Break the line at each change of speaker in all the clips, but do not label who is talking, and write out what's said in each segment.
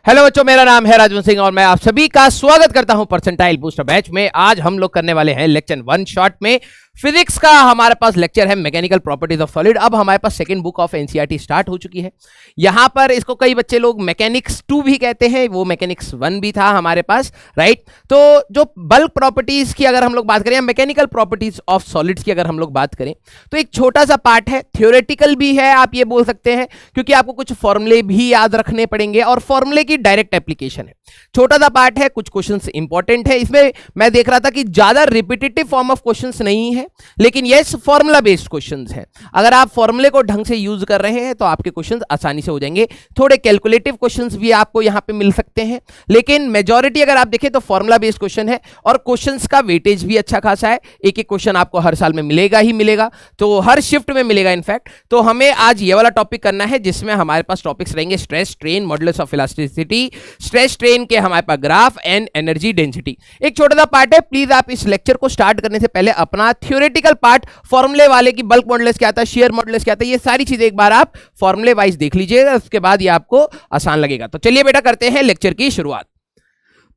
Hello बच्चों, मेरा नाम है राजवंत सिंह और मैं आप सभी का स्वागत करता हूं परसेंटाइल बूस्टर बैच में। आज हम लोग करने वाले हैं लेक्चर 1 शॉर्ट में फिजिक्स का। हमारे पास लेक्चर है मैकेनिकल प्रॉपर्टीज ऑफ सॉलिड। अब हमारे पास second book of NCERT start हो चुकी है। यहां पर इसको कई बच्चे लोग मैकेनिक्स 2 भी कहते हैं, वो मैकेनिक्स 1 भी था हमारे पास, राइट। तो जो बल्क प्रॉपर्टीज की अगर हम लोग बात करें या मैकेनिकल प्रॉपर्टीज ऑफ सॉलिड्स की अगर हम लोग बात करें तो एक छोटा सा पार्ट है, थ्योरेटिकल भी है आप ये बोल सकते हैं, क्योंकि आपको कुछ फॉर्मूले भी याद रखने पड़ेंगे और फॉर्मूले की डायरेक्ट एप्लीकेशन है। छोटा सा पार्ट है, कुछ क्वेश्चंस इंपॉर्टेंट है इसमें। मैं देख रहा था कि ज्यादा रिपीटेटिव फॉर्म ऑफ क्वेश्चंस नहीं है, लेकिन यस फॉर्मूला बेस्ड क्वेश्चंस हैं। अगर आप फॉर्मूले को ढंग से यूज कर रहे हैं तो आपके क्वेश्चंस आसानी से हो जाएंगे। थोड़े कैलकुलेटिव क्वेश्चंस भी आपको यहां पे मिल सकते हैं, लेकिन मेजॉरिटी अगर आप देखें तो फॉर्मूला बेस्ड क्वेश्चन है और क्वेश्चंस का वेटेज भी अच्छा खासा है। एक एक क्वेश्चन आपको हर साल में मिलेगा ही मिलेगा, तो हर शिफ्ट में मिलेगा इनफैक्ट। तो हमें आज ये वाला टॉपिक करना है जिसमें हमारे पास टॉपिक्स रहेंगे stress strain, modulus of elasticity, stress strain के हमारे पास ग्राफ एंड एनर्जी डेंसिटी। एक छोटा सा पार्ट है। प्लीज आप इस लेक्चर को स्टार्ट करने से पहले अपना थ्योरेटिकल पार्ट, फॉर्मूले वाले की बल्क मॉडुलस क्या आता है, शेयर मॉडुलस क्या आता है, ये सारी चीजें एक बार आप फॉर्मूले वाइज देख लीजिएगा, उसके बाद ये आपको आसान लगेगा। तो चलिए बेटा करते हैं लेक्चर की शुरुआत।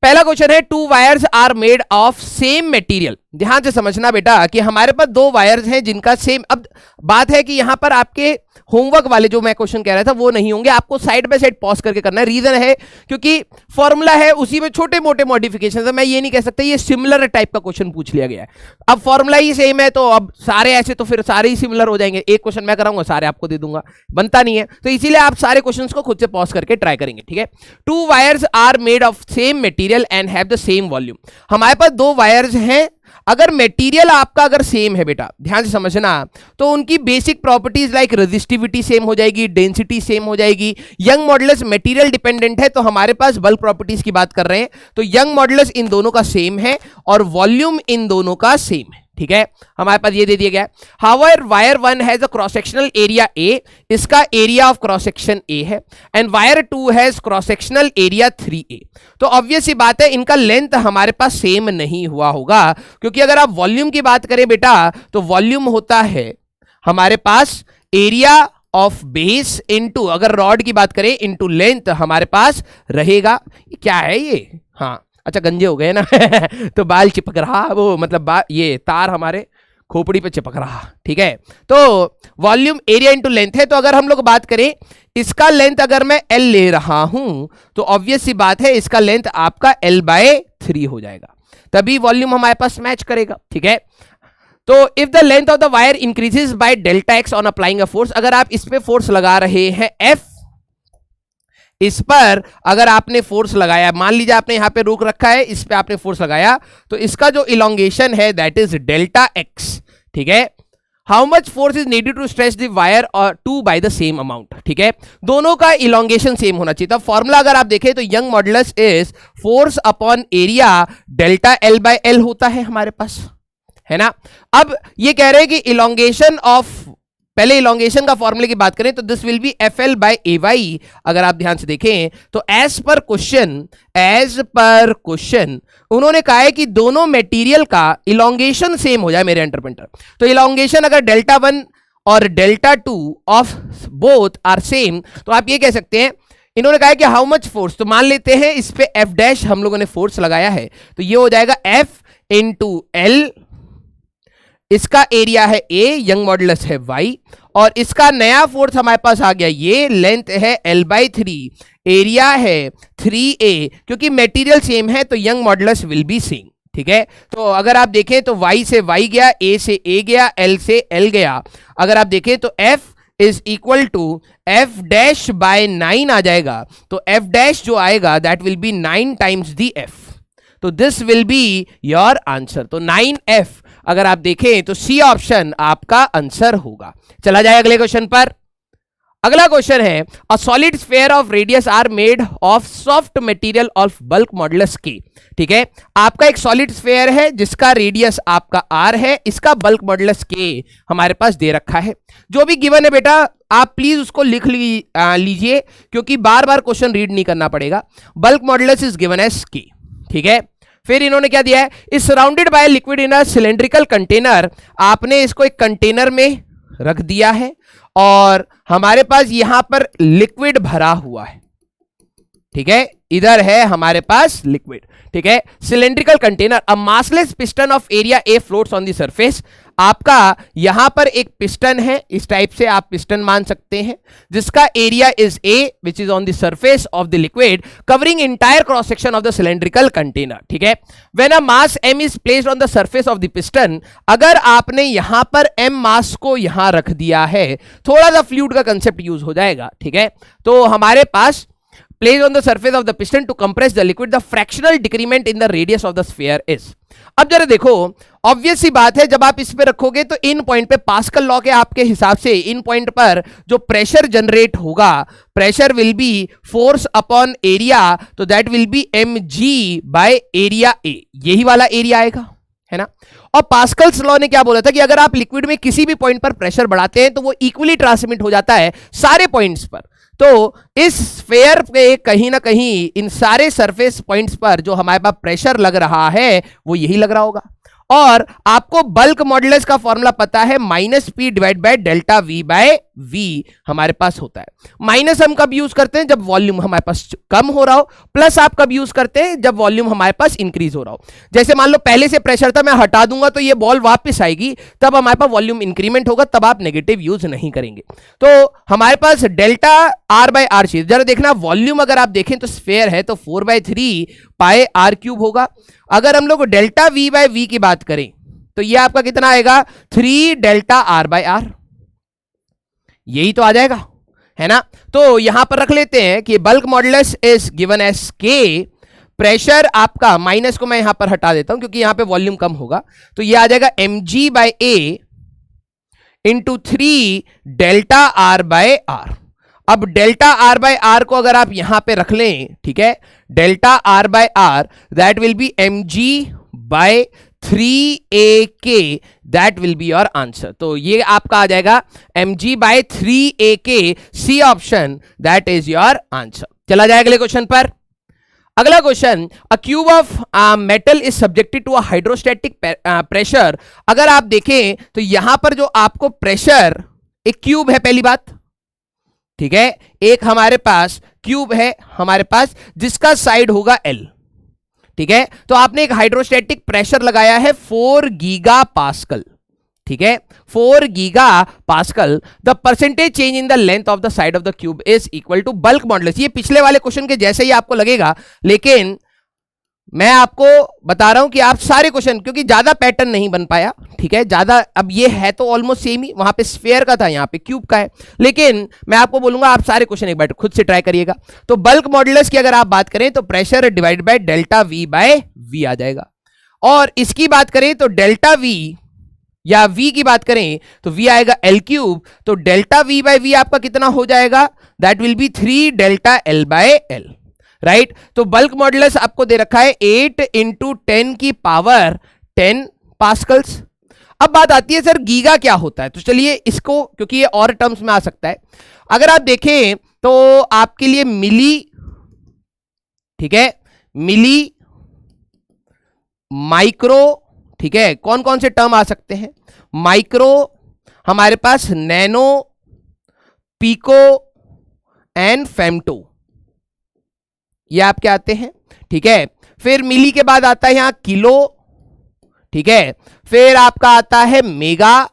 पहला क्वेश्चन है, 2 wires are made of same material. ध्यान से समझना बेटा कि हमारे पास 2 वायर्स हैं जिनका सेम। अब बात है कि यहां पर आपके होमवर्क वाले जो मैं क्वेश्चन कह रहा था वो नहीं होंगे, आपको साइड बाय साइड पॉज करके करना है। रीजन है क्योंकि फॉर्मूला है, उसी में छोटे मोटे मॉडिफिकेशन है। मैं ये नहीं कह सकता ये सिमिलर टाइप का क्वेश्चन पूछ लिया गया है। अब फॉर्मूला ही सेम है तो अब सारे ऐसे तो फिर सारे ही सिमिलर हो जाएंगे। एक क्वेश्चन मैं कराऊंगा, सारे आपको दे दूंगा, बनता नहीं है। तो इसीलिए आप सारे क्वेश्चन को खुद से पॉज करके ट्राई करेंगे, ठीक है। 2 wires are made of same material and have the same volume. हमारे पास 2 वायर्स हैं, अगर मटेरियल आपका अगर सेम है बेटा, ध्यान से समझना, तो उनकी basic properties like resistivity same हो जाएगी, डेंसिटी सेम हो जाएगी। यंग मॉडुलस मटेरियल डिपेंडेंट है, तो हमारे पास बल्क प्रॉपर्टीज की बात कर रहे हैं तो यंग मॉडुलस इन दोनों का सेम है और वॉल्यूम इन दोनों का सेम है, ठीक है। हमारे पास ये दे दिया गया। However wire 1 has a cross sectional area A, इसका area of cross section A है, and wire 2 has cross sectional area 3a। तो ऑब्वियस सी बात है इनका लेंथ हमारे पास सेम नहीं हुआ होगा, क्योंकि अगर आप वॉल्यूम की बात करें बेटा तो वॉल्यूम होता है हमारे पास एरिया ऑफ बेस इनटू, अगर रॉड की बात करें इनटू लेंथ हमारे पास रहेगा। क्या है ये? हाँ अच्छा, गंजे हो गए ना तो बाल चिपक रहा, वो मतलब ये तार हमारे खोपड़ी पे चिपक रहा, ठीक है। तो वॉल्यूम एरिया इनटू लेंथ है। तो अगर हम लोग बात करें इसका लेंथ अगर मैं L ले रहा हूं तो ऑब्वियस सी बात है इसका लेंथ आपका L/3 हो जाएगा, तभी वॉल्यूम हमारे पास मैच करेगा, ठीक है। तो if the length of the wire increases by delta x on applying a force, अगर आप इस पे फोर्स लगा रहे हैं F, इस पर अगर आपने फोर्स लगाया, मान लीजिए आपने यहां पे रोक रखा है, इस पे आपने फोर्स लगाया, तो इसका जो इलोंगेशन है दैट इज डेल्टा एक्स, ठीक है। How much force is needed to stretch the wire और 2 बाय द सेम अमाउंट, ठीक है। दोनों का इलोंगेशन सेम होना चाहिए। तो फॉर्मूला अगर आप देखें तो Young modulus is force upon area delta L/L होता है हमारे पास, है ना। अब ये कह रहे हैं कि इलोंगेशन ऑफ, पहले इलोंगेशन का फॉर्मूले की बात करें तो दिस विल बी FL/AY। अगर आप ध्यान से देखें तो एज पर क्वेश्चन उन्होंने कहा है कि दोनों मटेरियल का इलोंगेशन सेम हो जाए मेरे एंटरप्रेटर। तो इलोंगेशन अगर डेल्टा 1 और delta 2 of both are same तो आप ये कह सकते हैं, इन्होंने कहा है कि हाउ मच फोर्स, तो मान लेते हैं इस पे F डैश हम लोगों ने फोर्स लगाया है, तो ये हो जाएगा F इंटू L, इसका एरिया है A, यंग मॉडुलस है Y, और इसका नया फोर्स हमारे पास आ गया, ये लेंथ है L/3, एरिया है 3a, क्योंकि मटेरियल सेम है तो Young modulus will be same, ठीक है। तो अगर आप देखें तो Y से Y गया, A से A गया, L से L गया। अगर आप देखें तो F is equal to F dash by 9 आ जाएगा, तो F डैश जो आएगा that will B 9 times the F, तो this will be your answer. तो 9F अगर आप देखें तो सी ऑप्शन आपका आंसर होगा। चला जाए अगले क्वेश्चन पर। अगला क्वेश्चन है, a solid sphere of radius are made of soft material of bulk modulus के, ठीक है। आपका एक सॉलिड स्फीयर है जिसका रेडियस आपका R है, इसका बल्क मॉडुलस के हमारे पास दे रखा है। जो भी गिवन है बेटा आप प्लीज उसको लिख लीजिए, क्योंकि बार बार क्वेश्चन रीड नहीं करना पड़ेगा। Bulk modulus is given as K, ठीक है। फिर इन्होंने क्या दिया है, is surrounded by liquid in a cylindrical container, आपने इसको एक कंटेनर में रख दिया है और हमारे पास यहां पर लिक्विड भरा हुआ है, ठीक है, इधर है हमारे पास लिक्विड, ठीक है। Cylindrical container, a massless piston of area A floats on the surface. आपका यहां पर एक पिस्टन है, इस टाइप से आप पिस्टन मान सकते हैं, जिसका area is a which is on the surface of the liquid covering entire cross section of the cylindrical container, ठीक है। When a mass m is placed on the surface of the piston, अगर आपने यहां पर m मास को यहां रख दिया है, थोड़ा सा फ्लूइड का कंसेप्ट यूज हो जाएगा, ठीक है। तो हमारे पास placed on the surface of the piston to compress the liquid, the fractional decrement in the radius of the sphere is। अब जरा देखो, ऑब्वियस सी बात है, जब आप इस पे रखोगे तो इन पॉइंट पे पास्कल लॉ के आपके हिसाब से इन पॉइंट पर जो प्रेशर जनरेट होगा, pressure will be force upon area, तो that will be mg by area A, यही वाला एरिया आएगा, है ना। और पास्कल्स लॉ ने क्या बोला था कि अगर आप लिक्विड में किसी भी पॉइंट पर प्रेशर बढ़ाते हैं तो वो इक्वली ट्रांसमिट हो जाता है सारे पॉइंट्स पर। तो इस स्फीयर पे कहीं ना कहीं इन सारे सरफेस पॉइंट्स पर जो हमारे पास प्रेशर लग रहा है वो यही लग रहा होगा। और आपको बल्क मॉडुलस का फॉर्मूला पता है, minus P divide by delta V by we हमारे पास होता है। माइनस हम कब यूज करते हैं, जब वॉल्यूम हमारे पास कम हो रहा हो, प्लस आप कब यूज करते हैं, जब वॉल्यूम हमारे पास इंक्रीज हो रहा हो। जैसे मान लो पहले से प्रेशर था, मैं हटा दूंगा तो ये बॉल वापस आएगी, तब हमारे पास वॉल्यूम इंक्रीमेंट होगा, तब आप नेगेटिव यूज नहीं करेंगे। तो हमारे पास डेल्टा आर बाय आर चाहिए। जरा देखना, वॉल्यूम अगर आप देखें तो स्फीयर है तो 4/3 पाई आर क्यूब होगा। अगर हम लोग डेल्टा वी बाय वी की बात करें तो ये आपका कितना आएगा, 3 डेल्टा आर बाय आर, यही तो आ जाएगा, है ना। तो यहां पर रख लेते हैं कि bulk modulus is given as के, प्रेशर आपका, माइनस को मैं यहां पर हटा देता हूं क्योंकि यहां पे वॉल्यूम कम होगा, तो ये आ जाएगा mg bye A into 3 delta R bye are. अब डेल्टा आर बाय आर को अगर आप यहां पे रख लें, ठीक है, delta R bye are that will be mg bye 3ak, that will be your answer. तो ये आपका आ जाएगा mg bye 3ak, C option, that is your answer. चला जाएगा अगले क्वेश्चन पर। अगला question, a cube of metal is subjected to a hydrostatic pressure. अगर आप देखें तो यहां पर जो आपको प्रेशर, एक क्यूब है पहली बात, ठीक है, एक हमारे पास क्यूब है हमारे पास जिसका साइड होगा L, ठीक है। तो आपने एक हाइड्रोस्टैटिक प्रेशर लगाया है 4 गीगा पास्कल, ठीक है, 4 giga pascal. The percentage change in the length of the side of the cube is equal to bulk modulus. ये पिछले वाले क्वेश्चन के जैसे ही आपको लगेगा, लेकिन मैं आपको बता रहा हूं कि आप सारे क्वेश्चन, क्योंकि ज्यादा पैटर्न नहीं बन पाया, ठीक है, ज्यादा, अब ये है तो ऑलमोस्ट सेम ही, वहां पे स्फीयर का था, यहां पे क्यूब का है, लेकिन मैं आपको बोलूंगा आप सारे क्वेश्चन एक बार खुद से ट्राई करिएगा। तो बल्क मॉडुलस की अगर आप बात करें तो pressure divide by delta V by V आ जाएगा, और इसकी बात करें तो डेल्टा वी या v की बात करें तो v आएगा L क्यूब, तो डेल्टा v बाय v आपका कितना हो जाएगा, that will B 3 delta L by L, right. तो बल्क मॉडुलस आपको दे रखा है 8 इंटू 10 की पावर 10 पास्कल्स। अब बात आती है सर गीगा क्या होता है, तो चलिए इसको, क्योंकि ये और टर्म्स में आ सकता है, अगर आप देखें तो आपके लिए मिली, ठीक है, मिली, माइक्रो, ठीक है, कौन कौन से टर्म आ सकते हैं, माइक्रो, हमारे पास नैनो, पीको एंड फेम्टो, ये आपके आते हैं, ठीक है। फिर मिली के बाद आता है यहां किलो, ठीक है, फिर आपका आता है मेगा,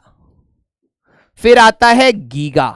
फिर आता है गीगा,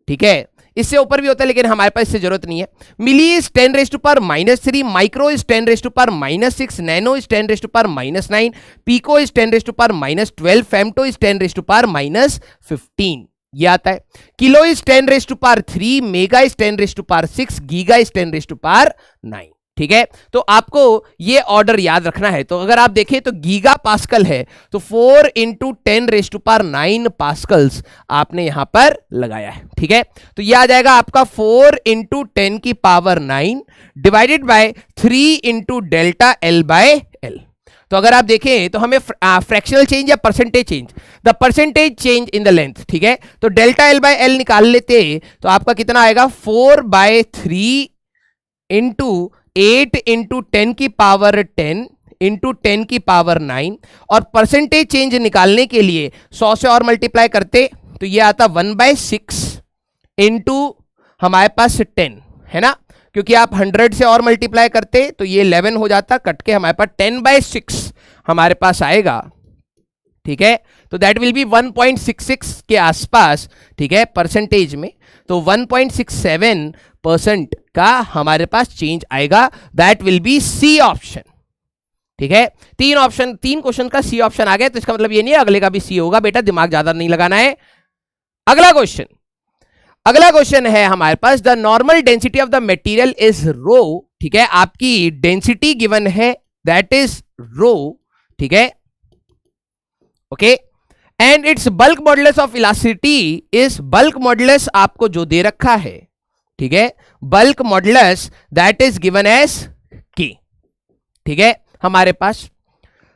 ठीक है। इससे ऊपर भी होता है लेकिन हमारे पास इससे जरूरत नहीं है। Milli is 10 raise to power -3, micro is 10 raise to power -6, nano is 10 raise to power -9, pico is 10 raise to power -12, femto is 10 raise to power -15, ये आता है। Kilo is 10 raise to power 3, mega is 10 raise to power 6, giga is 10 raise to power 9, ठीक है। तो आपको ये order याद रखना है। तो अगर आप देखें तो गीगा पास्कल है तो 4 into 10 raise to power 9 Pascal's आपने यहां पर लगाया है, ठीक है। तो ये आ जाएगा आपका 4 इंटू 10 की power 9 divided by 3 into delta L by L। तो अगर आप देखें तो हमें फ्रैक्शनल चेंज या percentage change, the percentage change in the length, ठीक है, तो डेल्टा L बाय L निकाल लेते तो आपका कितना आएगा 4/3 इंटू 8 इंटू 10 की पावर 10 इंटू 10 की पावर 9, और परसेंटेज चेंज निकालने के लिए 100 से और मल्टीप्लाई करते तो ये आता 1/6 इंटू हमारे पास 10, है ना, क्योंकि आप 100 से और मल्टीप्लाई करते तो ये 11 हो जाता, कट के हमारे पास 10/6 हमारे पास आएगा, ठीक है। तो दैट विल बी 1.66 के आसपास, ठीक है, परसेंटेज में। तो 1.67% का हमारे पास चेंज आएगा, that will B C option, ठीक है। तीन क्वेश्चन का सी ऑप्शन आ गया, तो इसका मतलब ये नहीं है अगले का भी सी होगा, बेटा दिमाग ज्यादा नहीं लगाना है। अगला क्वेश्चन है हमारे पास, the normal density of the material is rho, ठीक है। आपकी डेंसिटी गिवन है, दैट इज रो, ठीक है, okay. And its bulk modulus of elasticity is, bulk modulus आपको जो दे रखा है, ठीक है, bulk modulus that is given as K, ठीक है। हमारे पास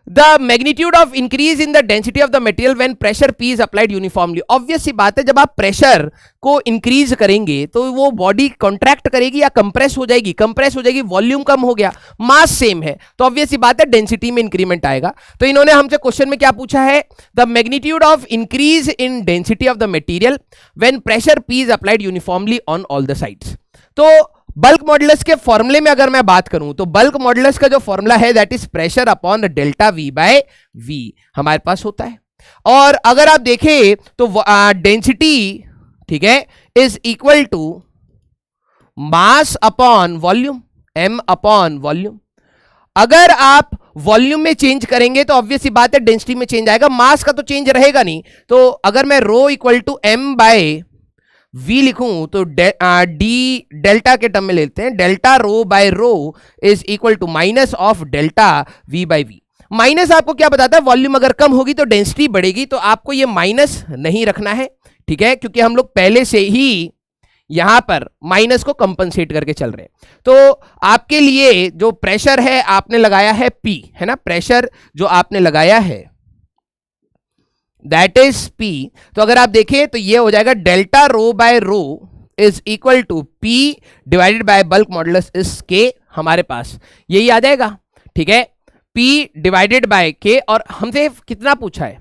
the magnitude of increase in the density of the material when pressure P is applied uniformly. Obvious सी बात है, जब आप प्रेशर को इंक्रीज करेंगे तो वो बॉडी कॉन्ट्रैक्ट करेगी या कंप्रेस हो जाएगी, वॉल्यूम कम हो गया, मास सेम है, तो ऑब्वियस सी बात है डेंसिटी में इंक्रीमेंट आएगा। तो इन्होंने हमसे क्वेश्चन में क्या पूछा है, the magnitude of increase in density of the material when pressure P is applied uniformly on all the sides. तो बल्क मॉडुलस के फॉर्मूले में अगर मैं बात करूं तो बल्क मॉडुलस का जो फॉर्मूला है that is pressure upon delta V by we हमारे पास होता है। और अगर आप देखें तो डेंसिटी, ठीक है, is equal to mass upon volume, m upon volume. अगर आप वॉल्यूम में चेंज करेंगे तो ऑब्वियस सी बात है डेंसिटी में चेंज आएगा, मास का तो चेंज रहेगा नहीं। तो अगर मैं rho equal to m by v लिखूं तो डी डेल्टा के टर्म में लेते हैं, delta rho bye row is equal to minus of delta v bye v। Minus आपको क्या बताता है, वॉल्यूम अगर कम होगी तो डेंसिटी बढ़ेगी, तो आपको ये माइनस नहीं रखना है, ठीक है, क्योंकि हम लोग पहले से ही यहां पर माइनस को कंपनसेट करके चल रहे हैं। तो आपके लिए जो प्रेशर है आपने लगाया है P, है ना, प्रेशर जो आपने लगाया है दैट इज P। तो अगर आप देखें तो ये हो जाएगा delta rho bye row is equal to P divided by bulk modulus is K, हमारे पास यही आ जाएगा, ठीक है, P डिवाइडेड बाय K। और हमसे कितना पूछा है,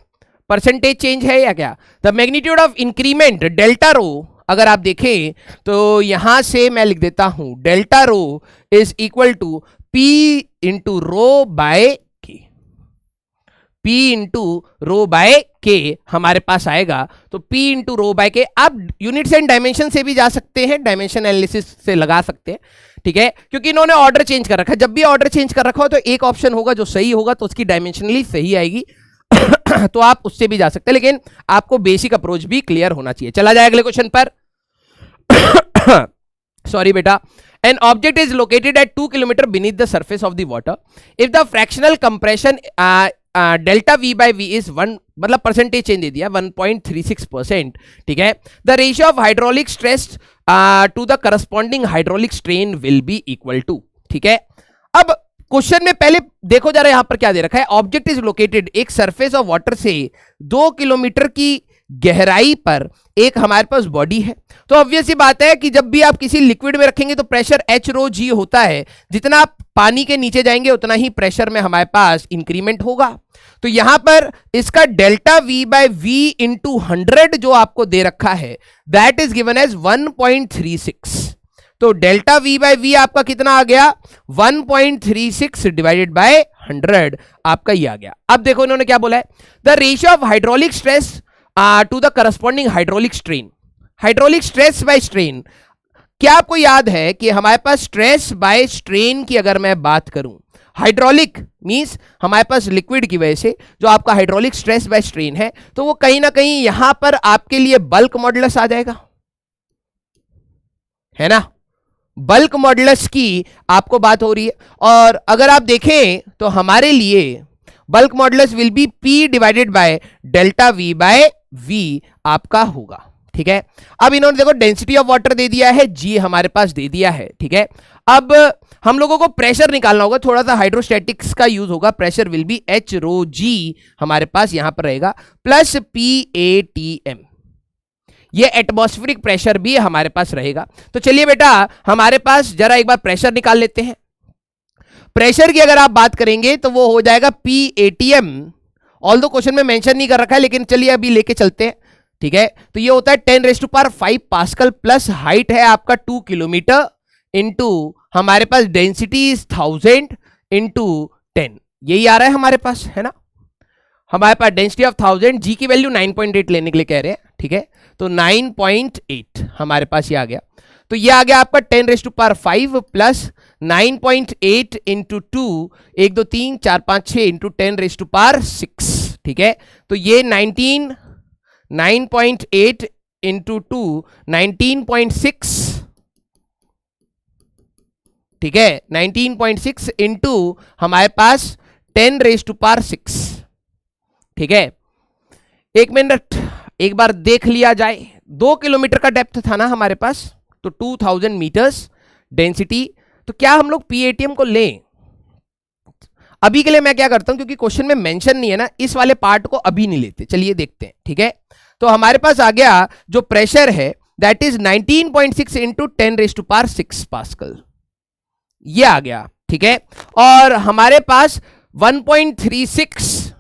परसेंटेज चेंज है या क्या। The magnitude of increment delta rho, अगर आप देखें तो यहां से मैं लिख देता हूं delta rho is equal to P into rho bye K, P into rho bye K हमारे पास आएगा। तो P into rho bye K, आप यूनिट्स एंड डायमेंशन से भी जा सकते हैं, डायमेंशन एनालिसिस से लगा सकते हैं, ठीक है, क्योंकि इन्होंने ऑर्डर चेंज कर रखा है। जब भी ऑर्डर चेंज कर रखा हो तो एक ऑप्शन होगा जो सही होगा, तो उसकी डायमेंशनली सही आएगी तो आप उससे भी जा सकते हैं, लेकिन आपको बेसिक अप्रोच भी क्लियर होना चाहिए। चला जाए अगले क्वेश्चन पर। सॉरी बेटा। An object is located at 2 km beneath the surface of the water. If the fractional compression delta v by v is 1, मतलब परसेंटेज चेंज दे दिया 1.36%, ठीक है, the ratio of hydraulic stress to the corresponding hydraulic strain will be equal to, ठीक है। अब question में पहले देखो जरा यहां पर क्या दे रखा है, ऑब्जेक्ट इज लोकेटेड, एक सरफेस ऑफ वाटर से 2 किलोमीटर की गहराई पर एक हमारे पास बॉडी है। तो ऑब्वियस सी बात है कि जब भी आप किसी लिक्विड में रखेंगे तो प्रेशर एच रो जी होता है, जितना आप पानी के नीचे जाएंगे उतना ही प्रेशर में हमारे पास इंक्रीमेंट होगा। तो यहां पर इसका delta V by we into 100 जो आपको दे रखा है दैट इज गिवन एज 1.36। तो डेल्टा वी बाय वी आपका कितना आ गया, 1.36 डिवाइडेड बाय 100 आपका ये आ गया। अब देखो इन्होंने क्या बोला है, the ratio of hydraulic stress to the corresponding hydraulic strain. Hydraulic stress by strain, क्या आपको याद है कि हमारे पास स्ट्रेस बाय स्ट्रेन की अगर मैं बात करूं, हाइड्रोलिक मींस हमारे पास लिक्विड की वजह से जो आपका हाइड्रोलिक स्ट्रेस बाय स्ट्रेन है, तो वो कहीं ना कहीं यहां पर आपके लिए बल्क मॉडुलस आ जाएगा, है ना, बल्क मॉडुलस की आपको बात हो रही है। और अगर आप देखें तो हमारे लिए bulk modulus will be P divided by delta V bye V आपका होगा, ठीक है। अब इन्होंने देखो डेंसिटी ऑफ वाटर दे दिया है, G हमारे पास दे दिया है, ठीक है। अब हम लोगों को प्रेशर निकालना होगा, थोड़ा सा हाइड्रोस्टैटिक्स का यूज होगा। Pressure will B H row G हमारे पास यहां पर रहेगा प्लस PATM, ये एटमॉस्फेरिक प्रेशर भी हमारे पास रहेगा। तो चलिए बेटा हमारे पास जरा एक बार प्रेशर निकाल लेते हैं। प्रेशर की अगर आप बात करेंगे तो वो हो जाएगा PATM, ऑल्दो क्वेश्चन में मेंशन नहीं कर रखा है, लेकिन चलिए अभी लेके चलते हैं, ठीक है। तो ये होता है 10⁵ पास्कल प्लस हाइट है आपका 2 किलोमीटर, इंटू हमारे पास डेंसिटी इज 1000 इंटू 10, यही आ रहा है हमारे पास, है ना। हमारे पास डेंसिटी ऑफ 1000, जी की वैल्यू 9.8 लेने के लिए कह रहे हैं, ठीक है। तो 9.8 हमारे पास ये आ गया। तो ये आ गया आपका 10⁵ प्लस 9.8 इंटू 2, 1 2 3 4 5 6 इंटू 10⁶, ठीक है। तो ये 9.8 इंटू 2 19.6, ठीक है। 19.6 इंटू हमारे पास 10⁶, ठीक है। एक मिनट, एक बार देख लिया जाए। 2 किलोमीटर का डेप्थ था ना हमारे पास, तो 2000 मीटर्स डेंसिटी। तो क्या हम लोग पीएटीएम को लें? अभी के लिए मैं क्या करता हूं, क्योंकि क्वेश्चन में मेंशन नहीं है ना, इस वाले पार्ट को अभी नहीं लेते, चलिए देखते हैं, ठीक है। तो हमारे पास आ गया जो प्रेशर है दैट इज 19.6 इंटू 10⁶ पास्कल, ये आ गया, ठीक है। और हमारे पास 1.36,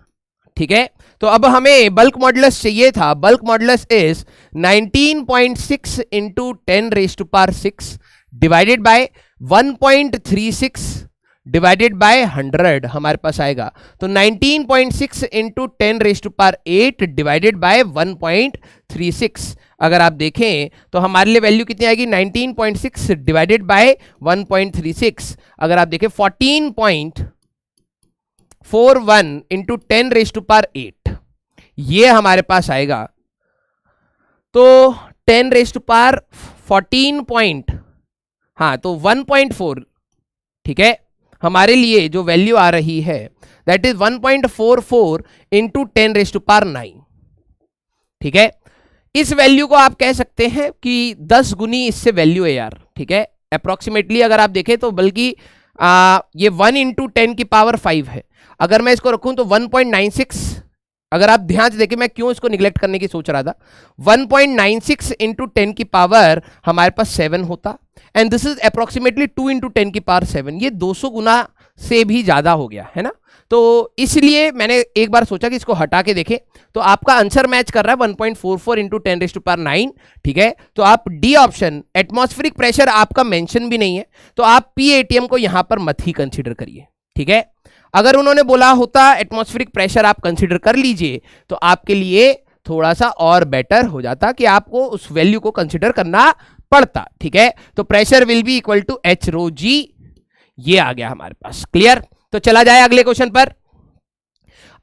ठीक है। तो अब हमें बल्क मॉडुलस चाहिए था। Bulk modulus is 19.6 into 10⁶ divided by 1.36 divided by 100 हमारे पास आएगा। तो 19.6 इंटू 10⁸ डिवाइडेड बाय 1.36 अगर आप देखें तो हमारे लिए वैल्यू कितनी आएगी, 19.6 डिवाइडेड बाय 1.36। अगर आप देखें 14.41 इंटू 10⁸, ये हमारे पास आएगा। तो 10⁻14 हाँ, तो 1.4, ठीक है। हमारे लिए जो वैल्यू आ रही है दैट इज 1.44 इंटू 10⁹, ठीक है। इस वैल्यू को आप कह सकते हैं कि 10 गुनी इससे वैल्यू है यार, ठीक है। अप्रोक्सीमेटली अगर आप देखें तो बल्कि ये 1 इंटू 10⁵ है। अगर मैं इसको रखूं तो 1.96, अगर आप ध्यान से देखें मैं क्यों इसको निगलेक्ट करने की सोच रहा था, 1.96 इंटू 10⁻ हमारे पास 7 होता, and this is approximately 2 into 10⁻7, ये 200 गुना से भी ज्यादा हो गया है ना। तो इसलिए मैंने एक बार सोचा कि इसको हटा के देखें, तो आपका आंसर मैच कर रहा है 1.44 इंटू 10⁹, ठीक है। तो आप डी ऑप्शन, एटमॉस्फेरिक प्रेशर आपका मेंशन भी नहीं है, तो आप पीएटीएम को यहां पर मत ही कंसीडर करिए, ठीक है। अगर उन्होंने बोला होता एटमॉस्फेरिक प्रेशर आप कंसीडर कर लीजिए तो आपके लिए थोड़ा सा और बेटर हो जाता कि आपको उस वैल्यू को कंसीडर करना पड़ता, ठीक है। तो pressure will B equal to H⍴G, ये आ गया हमारे पास, क्लियर। तो चला जाए अगले क्वेश्चन पर।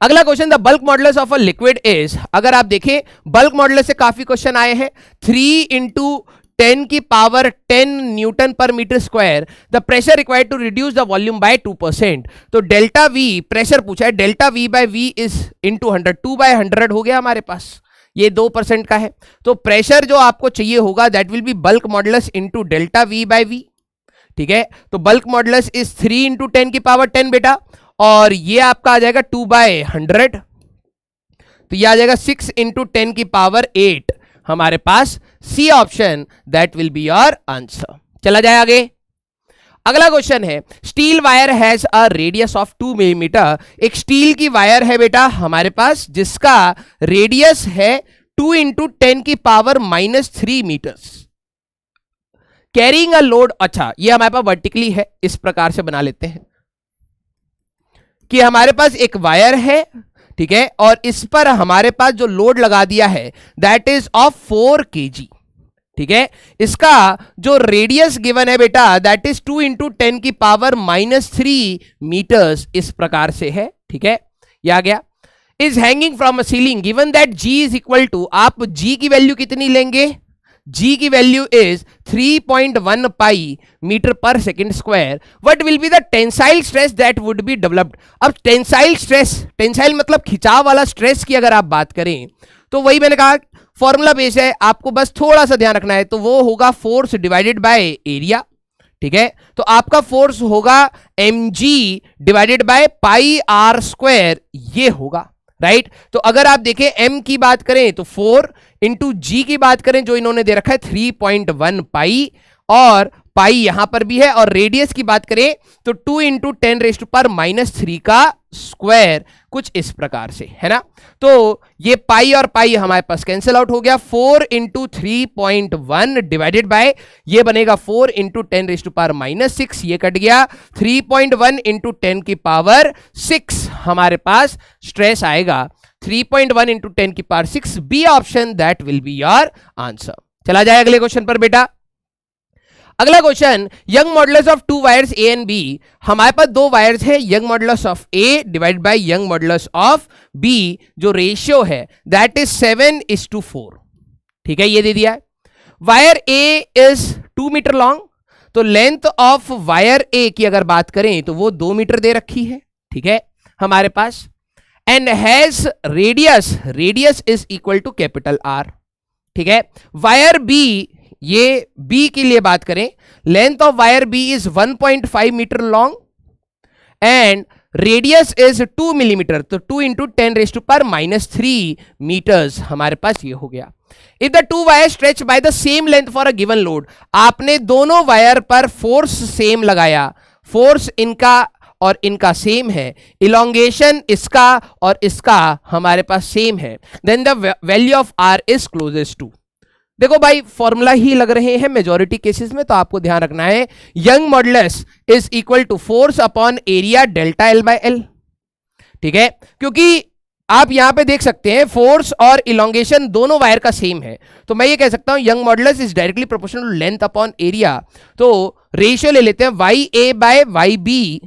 अगला question, the bulk modulus of a liquid is, अगर आप देखें बल्क मॉडुलस से काफी क्वेश्चन आए हैं, 3 into 10⁻10 Newton per metre square, the pressure required to reduce the volume by 2%। तो डेल्टा वी प्रेशर पूछा है, delta V by we is into 100, 2/100 हो गया हमारे पास, ये 2% का है। तो प्रेशर जो आपको चाहिए होगा that will B bulk modulus into delta V by we, ठीक है। तो बल्क मॉडुलस इज 3 इंटू 10⁻10 बेटा, और ये आपका आ जाएगा 2/100, तो ये आ जाएगा 6 इंटू 10⁸ हमारे पास, C option that will be your answer. चला जाए आगे। अगला क्वेश्चन है, steel wire has a radius of 2 millimetre. एक स्टील की वायर है बेटा हमारे पास जिसका रेडियस है 2 into 10⁻³ metres, carrying a load. अच्छा, ये हमारे पास वर्टिकली है, इस प्रकार से बना लेते हैं कि हमारे पास एक वायर है, ठीक है, और इस पर हमारे पास जो लोड लगा दिया है दैट इज ऑफ 4 kg, ठीक है। इसका जो रेडियस गिवन है बेटा दैट इज 2 इंटू 10⁻³ मीटर्स, इस प्रकार से है, ठीक है, ये आ गया। Is hanging from a ceiling given that ji is equal to, आप जी की वैल्यू कितनी लेंगे, जी की वैल्यू इज 3.1 पाई मीटर पर second square. What will be the tensile stress that would be developed. अब टेंसाइल स्ट्रेस, टेंसाइल मतलब खिंचाव वाला स्ट्रेस की अगर आप बात करें तो वही मैंने कहा फॉर्मूला बेस है, आपको बस थोड़ा सा ध्यान रखना है, तो वो होगा फोर्स डिवाइडेड बाय एरिया, ठीक है। तो आपका फोर्स होगा mg डिवाइडेड बाय πr², ये होगा, राइट। तो अगर आप देखें m की बात करें तो 4 इंटू जी की बात करें जो इन्होंने दे रखा है 3.1 पाई, और पाई यहां पर भी है, और रेडियस की बात करें तो 2 इंटू 10⁻³ का स्क्वायर, कुछ इस प्रकार से, है ना। तो ये पाई और पाई हमारे पास कैंसिल आउट हो गया। 4 इंटू 3.1 डिवाइडेड बाय, ये बनेगा 4 इंटू 10⁻⁻6, ये कट गया। 3.1 इंटू 10⁻6 हमारे पास स्ट्रेस आएगा। 3.1 into 10⁻6 B option, that will be your answer. चला जाए अगले क्वेश्चन पर बेटा। अगला question, young modulus of to wires A and B. हमारे पास दो वायर्स है, Young modulus of A divide by young modulus of B, जो रेशियो है दैट इज 7:4। ठीक है, ये दे दिया है। Wire A is 2 metre long, तो लेंथ ऑफ वायर ए की अगर बात करें तो वो 2 मीटर दे रखी है। ठीक है हमारे पास, and has radius is equal to capital R. ठीक है, वायर बी, ये बी के लिए बात करें, length of wire B is 1.5 metre long and radius is 2 millimetre, तो 2 इंटू 10⁻³ मीटर्स हमारे पास ये हो गया। If the two wire stretch by the same length for a given load, आपने दोनों वायर पर फोर्स सेम लगाया, फोर्स इनका और इनका सेम है, इलोंगेशन इसका और इसका हमारे पास सेम है, then the value of R is closest to. देखो भाई फॉर्मूला ही लग रहे हैं मेजॉरिटी केसेस में, तो आपको ध्यान रखना है Young modulus is equal to force upon area delta L by L. ठीक है, क्योंकि आप यहां पे देख सकते हैं फोर्स और इलोंगेशन दोनों वायर का सेम है, तो मैं ये कह सकता हूं Young modulus is directly proportional to length upon area. तो रेशियो ले लेते हैं, Y A by Y B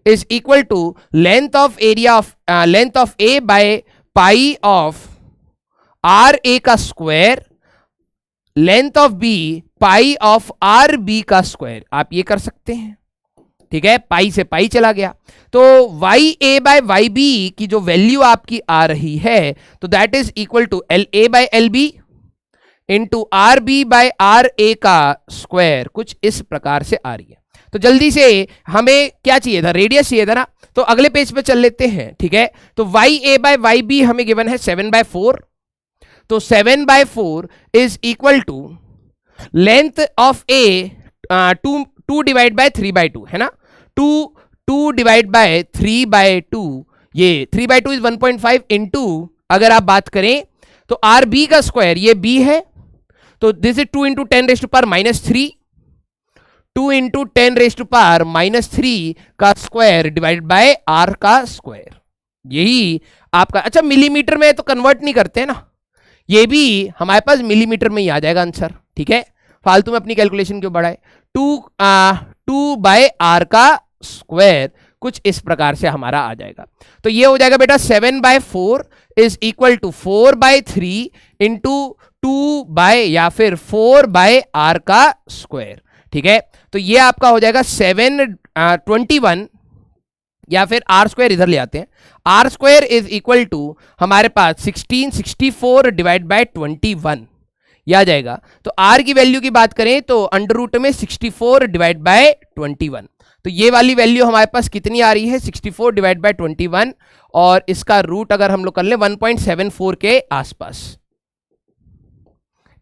is equal to length of area of length of A by pi of R A का square, length of B pi of R B का square. आप ये कर सकते हैं। ठीक है, पाई से पाई चला गया, तो Y A by Y B की जो वैल्यू आपकी आ रही है, तो that is equal to L A by L B into R B by R A का स्क्वायर, कुछ इस प्रकार से आ रही है। तो जल्दी से हमें क्या चाहिए था, रेडियस चाहिए था ना, तो अगले पेज पे चल लेते हैं। ठीक है, तो Y A by Y B हमें गिवन है 7/4, तो 7/4 is equal to length of A 2 divide by 3/2, है ना, 2 डिवाइड बाय 3/2, ये 3/2 इज 1.5 इंटू, अगर आप बात करें तो आर बी का स्क्वायर, ये बी है, तो दिस इज 2 इंटू 10⁻³ 2 इंटू 10⁻³ का स्क्वायर डिवाइड बाय आर का स्क्वायर, यही आपका। अच्छा, मिलीमीटर में तो कन्वर्ट नहीं करते ना, ये भी हमारे पास मिलीमीटर में ही आ जाएगा आंसर। ठीक है, फालतू में अपनी कैलकुलेशन क्यों बढ़ाए। 2 बाय आर का स्क्वायर, कुछ इस प्रकार से हमारा आ जाएगा। तो ये हो जाएगा बेटा 7/4 is equal to 4/3 into 2 by या फिर 4 बाय आर का स्क्वायर। ठीक है, तो ये आपका हो जाएगा 721, या फिर आर स्क्वायर इधर ले आते हैं, R square is equal to हमारे पास 1664 डिवाइड बाय 21, यह आ जाएगा। तो आर की वैल्यू की बात करें तो अंडर रूट में 64 डिवाइड बाय 21, तो ये वाली वैल्यू हमारे पास कितनी आ रही है, 64 डिवाइड बाय 21, और इसका रूट अगर हम लोग कर ले 1.74 के आसपास।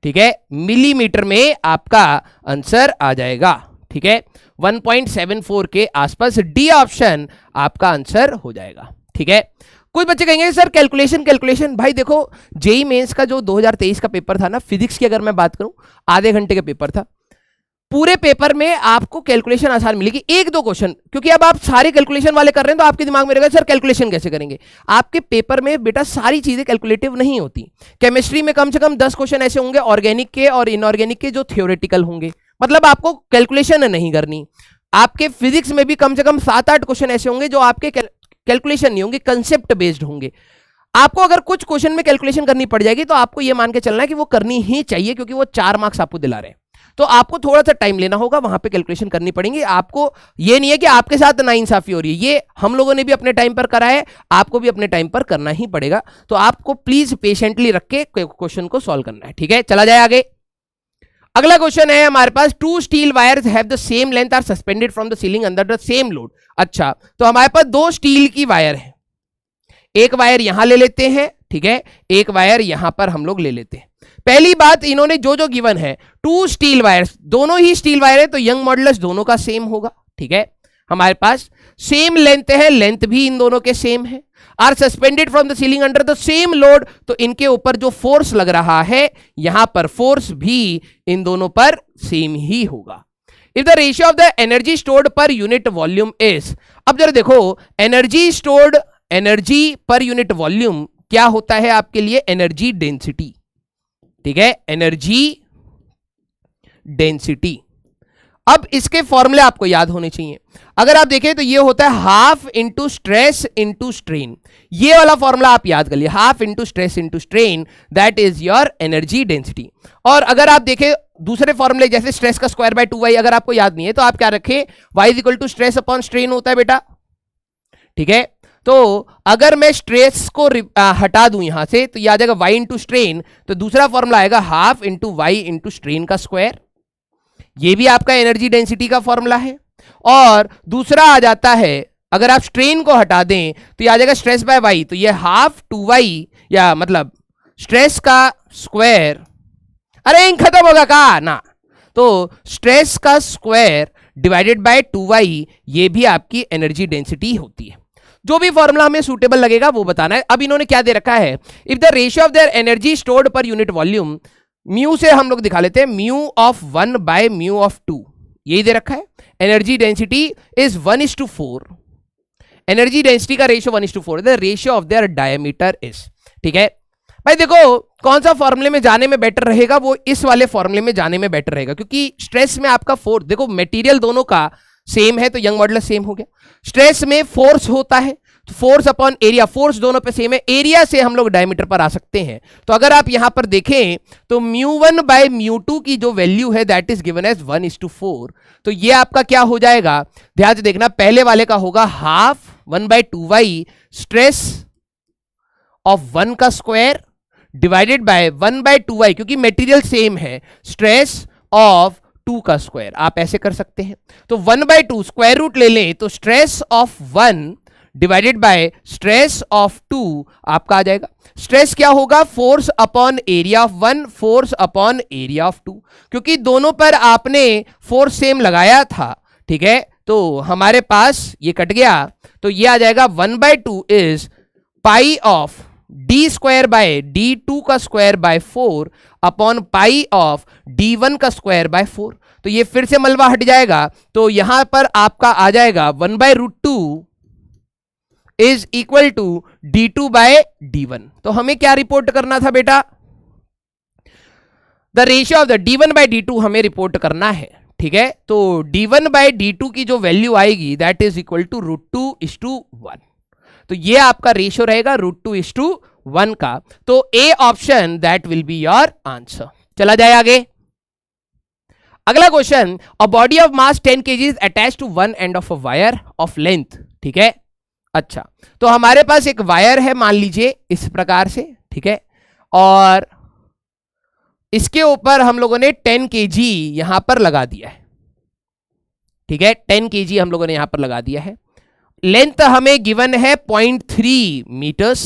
ठीक है, मिलीमीटर में आपका आंसर आ जाएगा। ठीक है, 1.74 के आसपास, डी ऑप्शन आपका आंसर हो जाएगा। ठीक है, कुछ बच्चे कहेंगे सर कैलकुलेशन। भाई देखो, जेई मेंस का जो 2023 का पेपर था ना, फिजिक्स की अगर मैं बात करूं, आधे घंटे का पेपर था। पूरे पेपर में आपको कैलकुलेशन आसान मिलेगी, 1-2 क्वेश्चन, क्योंकि अब आप सारे कैलकुलेशन वाले कर रहे हैं तो आपके दिमाग में रहेगा सर कैलकुलेशन कैसे करेंगे। आपके पेपर में बेटा सारी चीजें कैलकुलेटिव नहीं होती। केमिस्ट्री में कम से कम 10 क्वेश्चन ऐसे होंगे ऑर्गेनिक के और इनऑर्गेनिक के जो थियोरेटिकल होंगे, मतलब आपको कैलकुलेशन नहीं करनी। आपके फिजिक्स में भी कम से कम 7-8 क्वेश्चन ऐसे होंगे जो आपके कैलकुलेशन नहीं होंगे, कंसेप्ट बेस्ड होंगे। आपको अगर कुछ क्वेश्चन में कैलकुलेशन करनी पड़ जाएगी तो आपको यह मान के चलना है कि वो करनी ही चाहिए, क्योंकि वो 4 मार्क्स आपको दिला रहे हैं। तो आपको थोड़ा सा टाइम लेना होगा, वहां पे कैलकुलेशन करनी पड़ेगी। आपको ये नहीं है कि आपके साथ नाइंसाफी हो रही है, ये हम लोगों ने भी अपने टाइम पर करा है, आपको भी अपने टाइम पर करना ही पड़ेगा। तो आपको प्लीज पेशेंटली रख के क्वेश्चन को सॉल्व करना है। ठीक है, चला जाए आगे। अगला क्वेश्चन है हमारे पास, 2 steel wires have the same length are suspended from the ceiling under the same load. अच्छा, तो हमारे पास 2 स्टील की वायर है, एक वायर यहां ले लेते हैं, ठीक है, एक वायर यहां पर हम लोग ले लेते हैं। पहली बात, इन्होंने जो जो गिवन है, 2 स्टील वायर्स, दोनों ही स्टील वायर है तो यंग मॉडुलस दोनों का सेम होगा। ठीक है, हमारे पास सेम लेंथ है, लेंथ भी इन दोनों के सेम है। Are suspended from the ceiling under the same load, तो इनके ऊपर जो फोर्स लग रहा है यहां पर फोर्स भी इन दोनों पर सेम ही होगा। If the ratio of the energy stored per unit volume is, अब जरा देखो, एनर्जी स्टोर्ड, एनर्जी पर यूनिट वॉल्यूम क्या होता है आपके लिए, एनर्जी डेंसिटी। ठीक है, एनर्जी डेंसिटी। अब इसके फॉर्मूले आपको याद होने चाहिए। अगर आप देखें तो ये होता है half into stress into strain. ये वाला फॉर्मूला आप याद कर लिए, half into stress into strain, that is your energy density. और अगर आप देखें दूसरे फॉर्मूले जैसे स्ट्रेस का स्क्वायर बाय 2y, अगर आपको याद नहीं है तो आप क्या रखें, y is equal to stress upon strain होता है बेटा। ठीक है, तो अगर मैं स्ट्रेस को हटा दूं यहां से तो यह आ जाएगा y इंटू स्ट्रेन, तो दूसरा फॉर्मूला आएगा half into y into strain का स्क्वायर। ये भी आपका एनर्जी डेंसिटी का फॉर्मूला है। और दूसरा आ जाता है, अगर आप स्ट्रेन को हटा दें तो यह आ जाएगा स्ट्रेस बाय y, तो ये हाफ 2y, या मतलब स्ट्रेस का स्क्वायर, अरे इंक खत्म होगा का ना, तो स्ट्रेस का स्क्वायर डिवाइडेड बाय 2y, ये भी आपकी एनर्जी डेंसिटी होती है। जो भी फॉर्मूला हमें सूटेबल लगेगा वो बताना है। अब इन्होंने क्या दे रखा है, if the ratio of their energy stored per unit volume, mu से हम लोग दिखा लेते हैं, mu of 1 by mu of 2, यही दे रखा है। Energy density is 1:4, energy density का ratio 1:4, the ratio of their diameter is. ठीक है भाई, देखो कौन सा फॉर्मूले में जाने में बेटर रहेगा, वो इस वाले फॉर्मूले में जाने में बेटर रहेगा, क्योंकि स्ट्रेस में आपका फोर्स, देखो मटेरियल दोनों का सेम है तो यंग मॉडुलस सेम हो गया। स्ट्रेस में फोर्स होता है तो फोर्स अपॉन एरिया, फोर्स दोनों पे सेम है, एरिया से हम लोग डायमीटर पर आ सकते हैं। तो अगर आप यहां पर देखें तो μ1 बाय μ2 की जो वैल्यू है दैट इज गिवन एज 1:4, तो ये आपका क्या हो जाएगा, ध्यान से देखना, पहले वाले का होगा हाफ 1/2y स्ट्रेस ऑफ 1 का स्क्वायर डिवाइडेड बाय 1/2y, क्योंकि मटेरियल सेम है, स्ट्रेस ऑफ 2 का स्क्वायर। आप ऐसे कर सकते हैं, तो 1/2 स्क्वायर रूट ले लें तो stress of 1 divided by stress of 2 आपका आ जाएगा। स्ट्रेस क्या होगा, force upon area of 1, force upon area of 2, क्योंकि दोनों पर आपने फोर्स सेम लगाया था। ठीक है, तो हमारे पास ये कट गया, तो ये आ जाएगा 1/2 is pi of D square by d2 का square by 4 upon pi of d1 का स्क्वायर बाय 4। तो ये फिर से मलबा हट जाएगा, तो यहां पर आपका आ जाएगा 1/√2 is equal to d2 bye d1। तो हमें क्या रिपोर्ट करना था बेटा, the ratio of the d1 by d2 हमें रिपोर्ट करना है। ठीक है, तो d1 बाय d2 की जो वैल्यू आएगी दैट इज इक्वल टू √2:1, तो ये आपका रेशियो रहेगा √2:1 का। तो A option that will be your answer. चला जाए आगे। अगला question, a body of mass 10 kg is attach to one end of a wire of length. ठीक है, अच्छा, तो हमारे पास एक वायर है, मान लीजिए इस प्रकार से। ठीक है, और इसके ऊपर हम लोगों ने 10 kg यहां पर लगा दिया है। ठीक है, 10 kg हम लोगों ने यहां पर लगा दिया है। लेंथ हमें गिवन है 0.3 मीटर्स,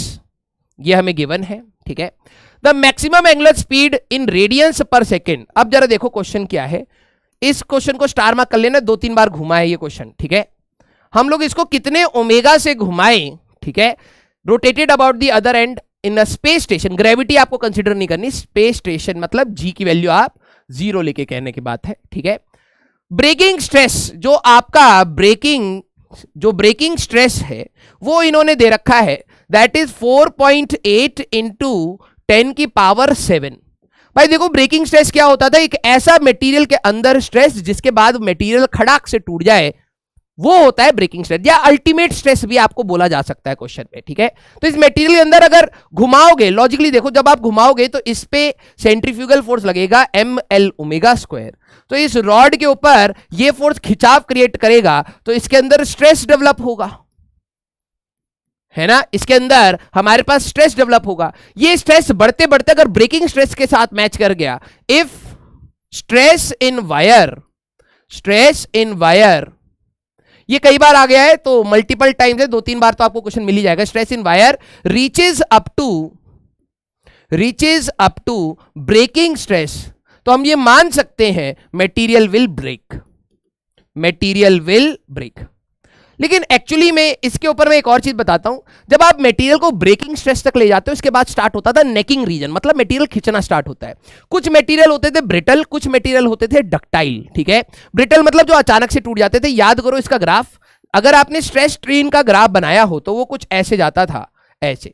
ये हमें गिवन है। ठीक है, the maximum angular speed in radiance per second. अब जरा देखो क्वेश्चन क्या है, इस क्वेश्चन को स्टार मार्क कर लेना, 2-3 बार घुमा है ये क्वेश्चन। ठीक है, हम लोग इसको कितने ओमेगा से घुमाएं। ठीक है, rotated about the other and in a space station, gravity आपको कंसीडर नहीं करनी, स्पेस स्टेशन मतलब जी की वैल्यू आप 0 लेके कहने की बात है। ठीक है, ब्रेकिंग स्ट्रेस, जो आपका ब्रेकिंग स्ट्रेस है वो इन्होंने दे रखा है, दैट इज 4.8 इंटू 10⁻⁷। भाई देखो, ब्रेकिंग स्ट्रेस क्या होता था, एक ऐसा मटेरियल के अंदर स्ट्रेस जिसके बाद मटेरियल खड़ाक से टूट जाए, वो होता है ब्रेकिंग स्ट्रेस, या अल्टीमेट स्ट्रेस भी आपको बोला जा सकता है क्वेश्चन में। ठीक है, तो इस मटेरियल के अंदर अगर घुमाओगे, लॉजिकली देखो, जब आप घुमाओगे तो इस पे सेंट्रीफ्यूगल फोर्स लगेगा mL², तो इस रॉड के ऊपर ये फोर्स खिंचाव क्रिएट करेगा, तो इसके अंदर स्ट्रेस डेवलप होगा, है ना, इसके अंदर हमारे पास स्ट्रेस डेवलप होगा। ये स्ट्रेस बढ़ते बढ़ते अगर ब्रेकिंग स्ट्रेस के साथ मैच कर गया, इफ स्ट्रेस इन वायर, ये कई बार आ गया है तो मल्टीपल टाइम्स है, 2-3 बार तो आपको क्वेश्चन मिल ही जाएगा। Stress in wire reaches up to reaches up to breaking stress, तो हम ये मान सकते हैं material will break, material will break. लेकिन एक्चुअली में इसके ऊपर मैं एक और चीज बताता हूं, जब आप मटेरियल को ब्रेकिंग स्ट्रेस तक ले जाते हो, इसके बाद स्टार्ट होता था नेकिंग रीजन, मतलब मटेरियल खिंचना स्टार्ट होता है। कुछ मटेरियल होते थे ब्रिटल, कुछ मटेरियल होते थे डक्टाइल, ठीक है। ब्रिटल मतलब जो अचानक से टूट जाते थे। याद करो इसका ग्राफ, अगर आपने स्ट्रेस स्ट्रेन का ग्राफ बनाया हो तो वो कुछ ऐसे जाता था, ऐसे।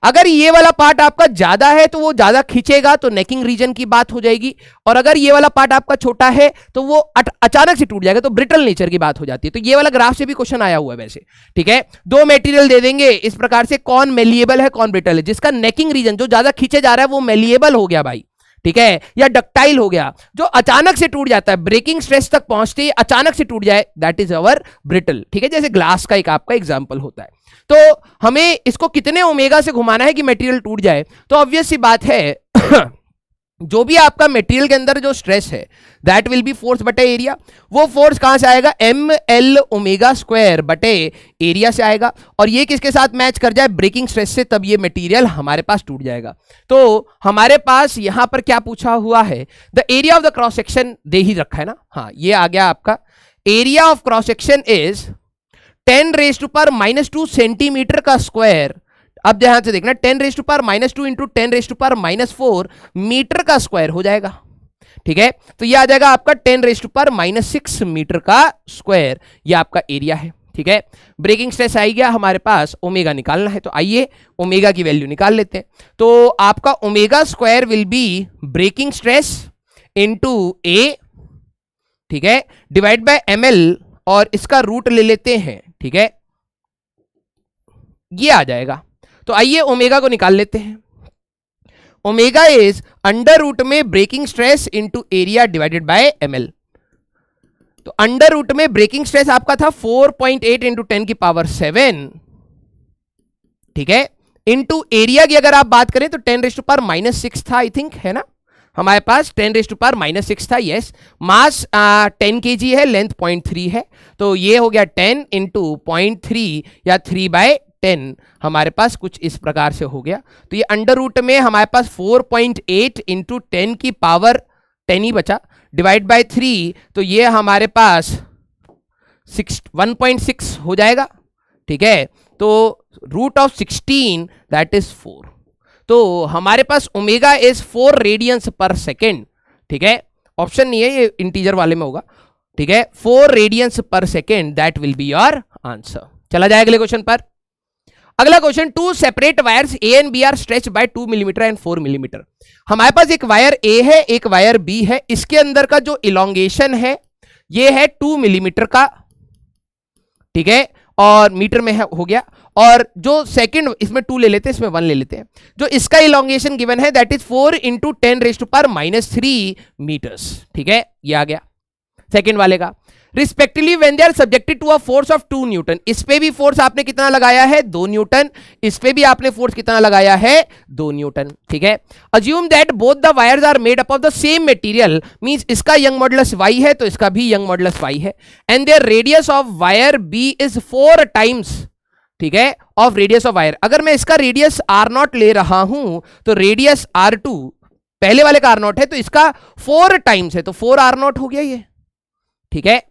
अगर ये वाला पार्ट आपका ज्यादा है तो वो ज्यादा खींचेगा, तो नेकिंग रीजन की बात हो जाएगी। और अगर ये वाला पार्ट आपका छोटा है तो वो अचानक से टूट जाएगा, तो ब्रिटल नेचर की बात हो जाती है। तो ये वाला ग्राफ से भी क्वेश्चन आया हुआ है वैसे, ठीक है। दो मटेरियल दे देंगे इस प्रकार से, कौन मेलिएबल है कौन ब्रिटल है। जिसका नेकिंग रीजन जो ज्यादा खींचे जा रहा है वो मेलिएबल हो गया भाई, ठीक है, या डक्टाइल हो गया। जो अचानक से टूट जाता है, ब्रेकिंग स्ट्रेस तक पहुंचते ही अचानक से टूट जाए, दैट इज अवर ब्रिटल, ठीक है। जैसे ग्लास का एक आपका एग्जांपल होता है। तो हमें इसको कितने ओमेगा से घुमाना है कि मटेरियल टूट जाए, तो ऑब्वियस सी बात है जो भी आपका मटेरियल के अंदर जो स्ट्रेस है दैट विल बी फोर्स बटे एरिया। वो फोर्स कहां से आएगा, एम एल ओमेगा स्क्वायर बटे एरिया से आएगा। और ये किसके साथ मैच कर जाए, ब्रेकिंग स्ट्रेस से, तब ये मटेरियल हमारे पास टूट जाएगा। तो हमारे पास यहां पर क्या पूछा हुआ है, the area of the cross section दे ही रखा है ना, हाँ ये आ गया आपका। Area of cross section is 10⁻⁻² centimetre का स्क्वायर। अब ध्यान से देखना, 10⁻⁻² इंटू 10⁻⁻4 मीटर का स्क्वायर हो जाएगा, ठीक है। तो ये आ जाएगा आपका 10⁻⁻6 मीटर का स्क्वायर, ये आपका एरिया है, ठीक है। ब्रेकिंग स्ट्रेस आई गया हमारे पास, ओमेगा निकालना है, तो आइए ओमेगा की वैल्यू निकाल लेते हैं। तो आपका omega square will be breaking stress into A, ठीक है, डिवाइड बाय ml, और इसका रूट ले लेते हैं, ठीक है, ये आ जाएगा। तो आइए ओमेगा को निकाल लेते हैं। ओमेगा इज अंडर रूट में breaking stress into area divided by ml। तो अंडर रूट में ब्रेकिंग स्ट्रेस आपका था 4.8 इंटू 10⁻⁷, ठीक है, इंटू एरिया की अगर आप बात करें तो 10⁻⁻6 था, आई थिंक, है ना हमारे पास 10⁻⁻6 था, यस। मास 10 kg है, लेंथ 0.3 है, तो ये हो गया 10 इंटू 0.3 या 3/10, हमारे पास कुछ इस प्रकार से हो गया। तो ये अंडर रूट में हमारे पास 4.8 इंटू 10⁻10 ही बचा, डिवाइड बाय 3, तो ये हमारे पास 1.6 हो जाएगा, ठीक है। तो रूट ऑफ 16 दैट इज 4। तो हमारे पास omega is 4 radians per second, ठीक है, ऑप्शन नहीं है, ये इंटीजर वाले में होगा, ठीक है, 4 radians per second, that will be your answer. चला जाए अगले क्वेश्चन पर। अगला question, 2 separate wires A and B are stretched by 2 millimetre and 4 millimetre. हमारे पास एक वायर ए है, एक वायर बी है, इसके अंदर का जो इलोंगेशन है ये है 2 मिलीमीटर का, ठीक है, और मीटर में है, हो गया। और जो सेकंड, इसमें 2 ले लेते हैं, इसमें 1 ले लेते हैं, जो इसका इलोंगेशन गिवन है दैट इज 4 इंटू 10⁻⁻3 मीटर्स, ठीक है, ये आ गया सेकंड वाले का। Respectively when they are subjected to a force of 2 newton, इस पे भी फोर्स आपने कितना लगाया है, 2 न्यूटन, इस पे भी आपने फोर्स कितना लगाया है, 2 न्यूटन, ठीक है। Assume that both the wires are made up of the same material, means इसका यंग मॉडुलस y है तो इसका भी यंग मॉडुलस y है, and their radius of wire b is 4 times, ठीक है, ऑफ रेडियस ऑफ वायर। अगर मैं इसका रेडियस r0 ले रहा हूं तो रेडियस r2 पहले वाले का r0 है, तो इसका 4 टाइम्स है, तो 4 r0 हो गया ये, ठीक है।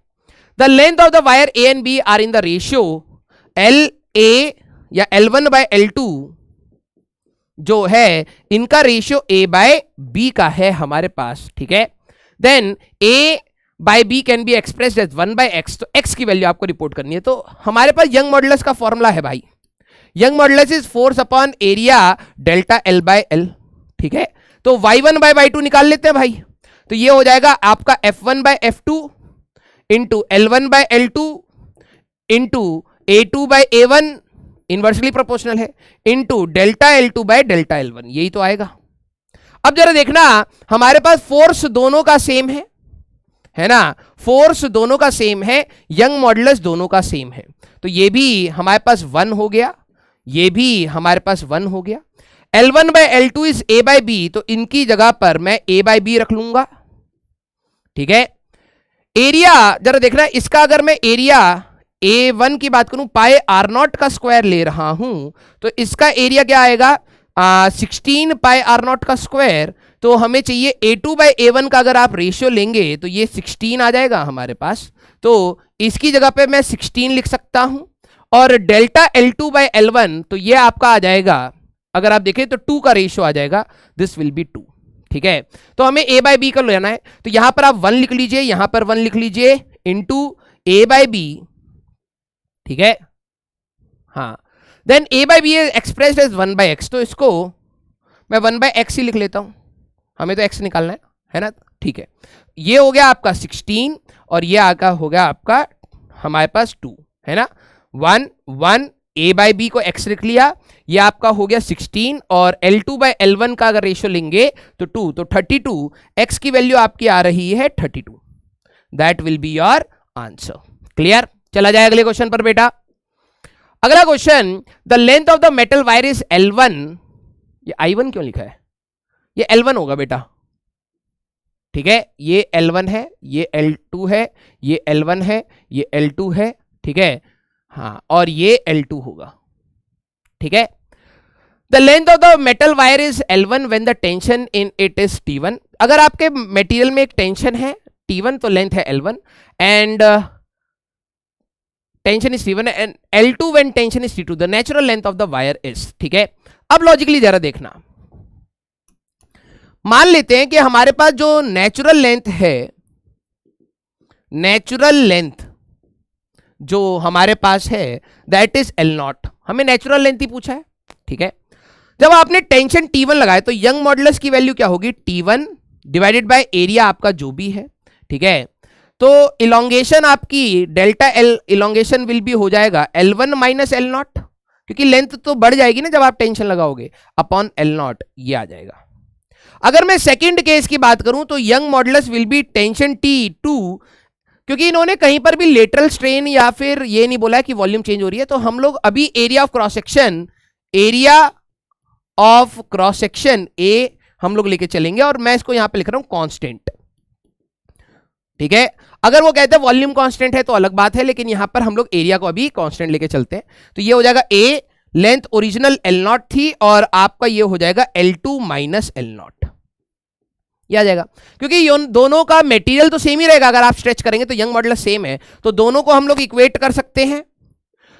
The length of the wire A and B are in the ratio LA या L1/L2, जो है इनका रेशियो A/B का है हमारे पास, ठीक है। Then A/B can be expressed as 1/x, तो x की वैल्यू आपको रिपोर्ट करनी है। तो हमारे पास यंग मॉडुलस का फॉर्मूला है भाई, young modulus is force upon area delta L/L, ठीक है। तो y1/y2 निकाल लेते हैं भाई, तो ये हो जाएगा आपका F1/F2 into L1/L2 into A2/A1, inversely proportional है, इंटू डेल्टा L2/डेल्टा L1, यही तो आएगा। अब जरा देखना, हमारे पास फोर्स दोनों का सेम है ना, फोर्स दोनों का सेम है, यंग मॉडुलस दोनों का सेम है, तो ये भी हमारे पास 1 हो गया, ये भी हमारे पास 1 हो गया। L1/L2 इज A/B, तो इनकी जगह पर मैं A/B रख लूंगा, ठीक है। एरिया जरा देखना, इसका अगर मैं एरिया A1 की बात करूं, पाए r0 का स्क्वायर ले रहा हूं, तो इसका एरिया क्या आएगा, 16 पाई आर नॉट का स्क्वायर, तो हमें चाहिए A2 बाई A1 का अगर आप रेशियो लेंगे तो ये 16 आ जाएगा हमारे पास। तो इसकी जगह पे मैं 16 लिख सकता हूं, और डेल्टा L2 बाई L1 तो ये आपका आ जाएगा, अगर आप देखें तो 2 का रेशियो आ जाएगा, दिस विल बी 2। ठीक है, तो हमें A बाई बी का लेना है, तो यहां पर आप 1 लिख लीजिए, यहां पर 1 लिख लीजिए, इंटू A बाई बी। ठीक है, हाँ, then A by B expressed as 1 by X, तो इसको मैं 1 बाई एक्स ही लिख लेता हूं, हमें तो x निकालना है ना। ठीक है, ये हो गया आपका 16, और ये आका हो गया आपका हमारे पास 2, है ना। 1 1 A बाई बी को x लिख लिया, ये आपका हो गया 16, और L2 बाई L1 का अगर रेशियो लेंगे तो 2, तो 32, x की वैल्यू आपकी आ रही है 32। That will be your answer. Clear, चला जाए अगले क्वेश्चन पर बेटा। अगला question, the length of the metal wire is L1, ये I1 क्यों लिखा है, ये L1 होगा बेटा। ठीक है, ये L1 है, ये L2 है, ये L1 है, ये L2 है। ठीक है, हाँ, और ये L2 होगा। ठीक है, the length of the metal wire is L1 when the tension in it is T1। अगर आपके मटेरियल में एक टेंशन है T1 तो लेंथ है L1, and tension is T1, and L2 when tension is T2, the natural length of the wire is. ठीक है, अब लॉजिकली जरा देखना, मान लेते हैं कि हमारे पास जो नेचुरल लेंथ है, नेचुरल लेंथ जो हमारे पास है दैट इज L0, हमें नेचुरल लेंथ ही पूछा है। ठीक है, जब आपने टेंशन T1 लगाए तो यंग मॉडुलस की वैल्यू क्या होगी, T1 डिवाइडेड बाय एरिया आपका जो भी है। ठीक है, तो इलोंगेशन आपकी डेल्टा L इलोंगेशन विल भी हो जाएगा L1 माइनस L0, क्योंकि लेंथ तो बढ़ जाएगी ना जब आप टेंशन लगाओगे, अपॉन L0, ये आ जाएगा। अगर मैं सेकंड केस की बात करूं तो Young modulus will be tension T2, क्योंकि इन्होंने कहीं पर भी लेटरल स्ट्रेन या फिर ये नहीं बोला कि वॉल्यूम चेंज हो रही है, तो हम लोग अभी area of cross section, area of cross section ए हम लोग लेके चलेंगे, और मैं इसको यहां पे लिख रहा हूं कांस्टेंट। ठीक है, अगर वो कहते हैं वॉल्यूम कांस्टेंट है तो अलग बात है, लेकिन यहां पर हम लोग एरिया को अभी कांस्टेंट लेके चलते हैं। तो ये हो जाएगा ए, लेंथ ओरिजिनल L0 थी, और आपका ये हो जाएगा L2 माइनस L0, ये आ जाएगा। क्योंकि ये दोनों का मटेरियल तो सेम ही रहेगा, अगर आप स्ट्रेच करेंगे तो यंग मॉडुलस सेम है, तो दोनों को हम लोग इक्वेट कर सकते हैं।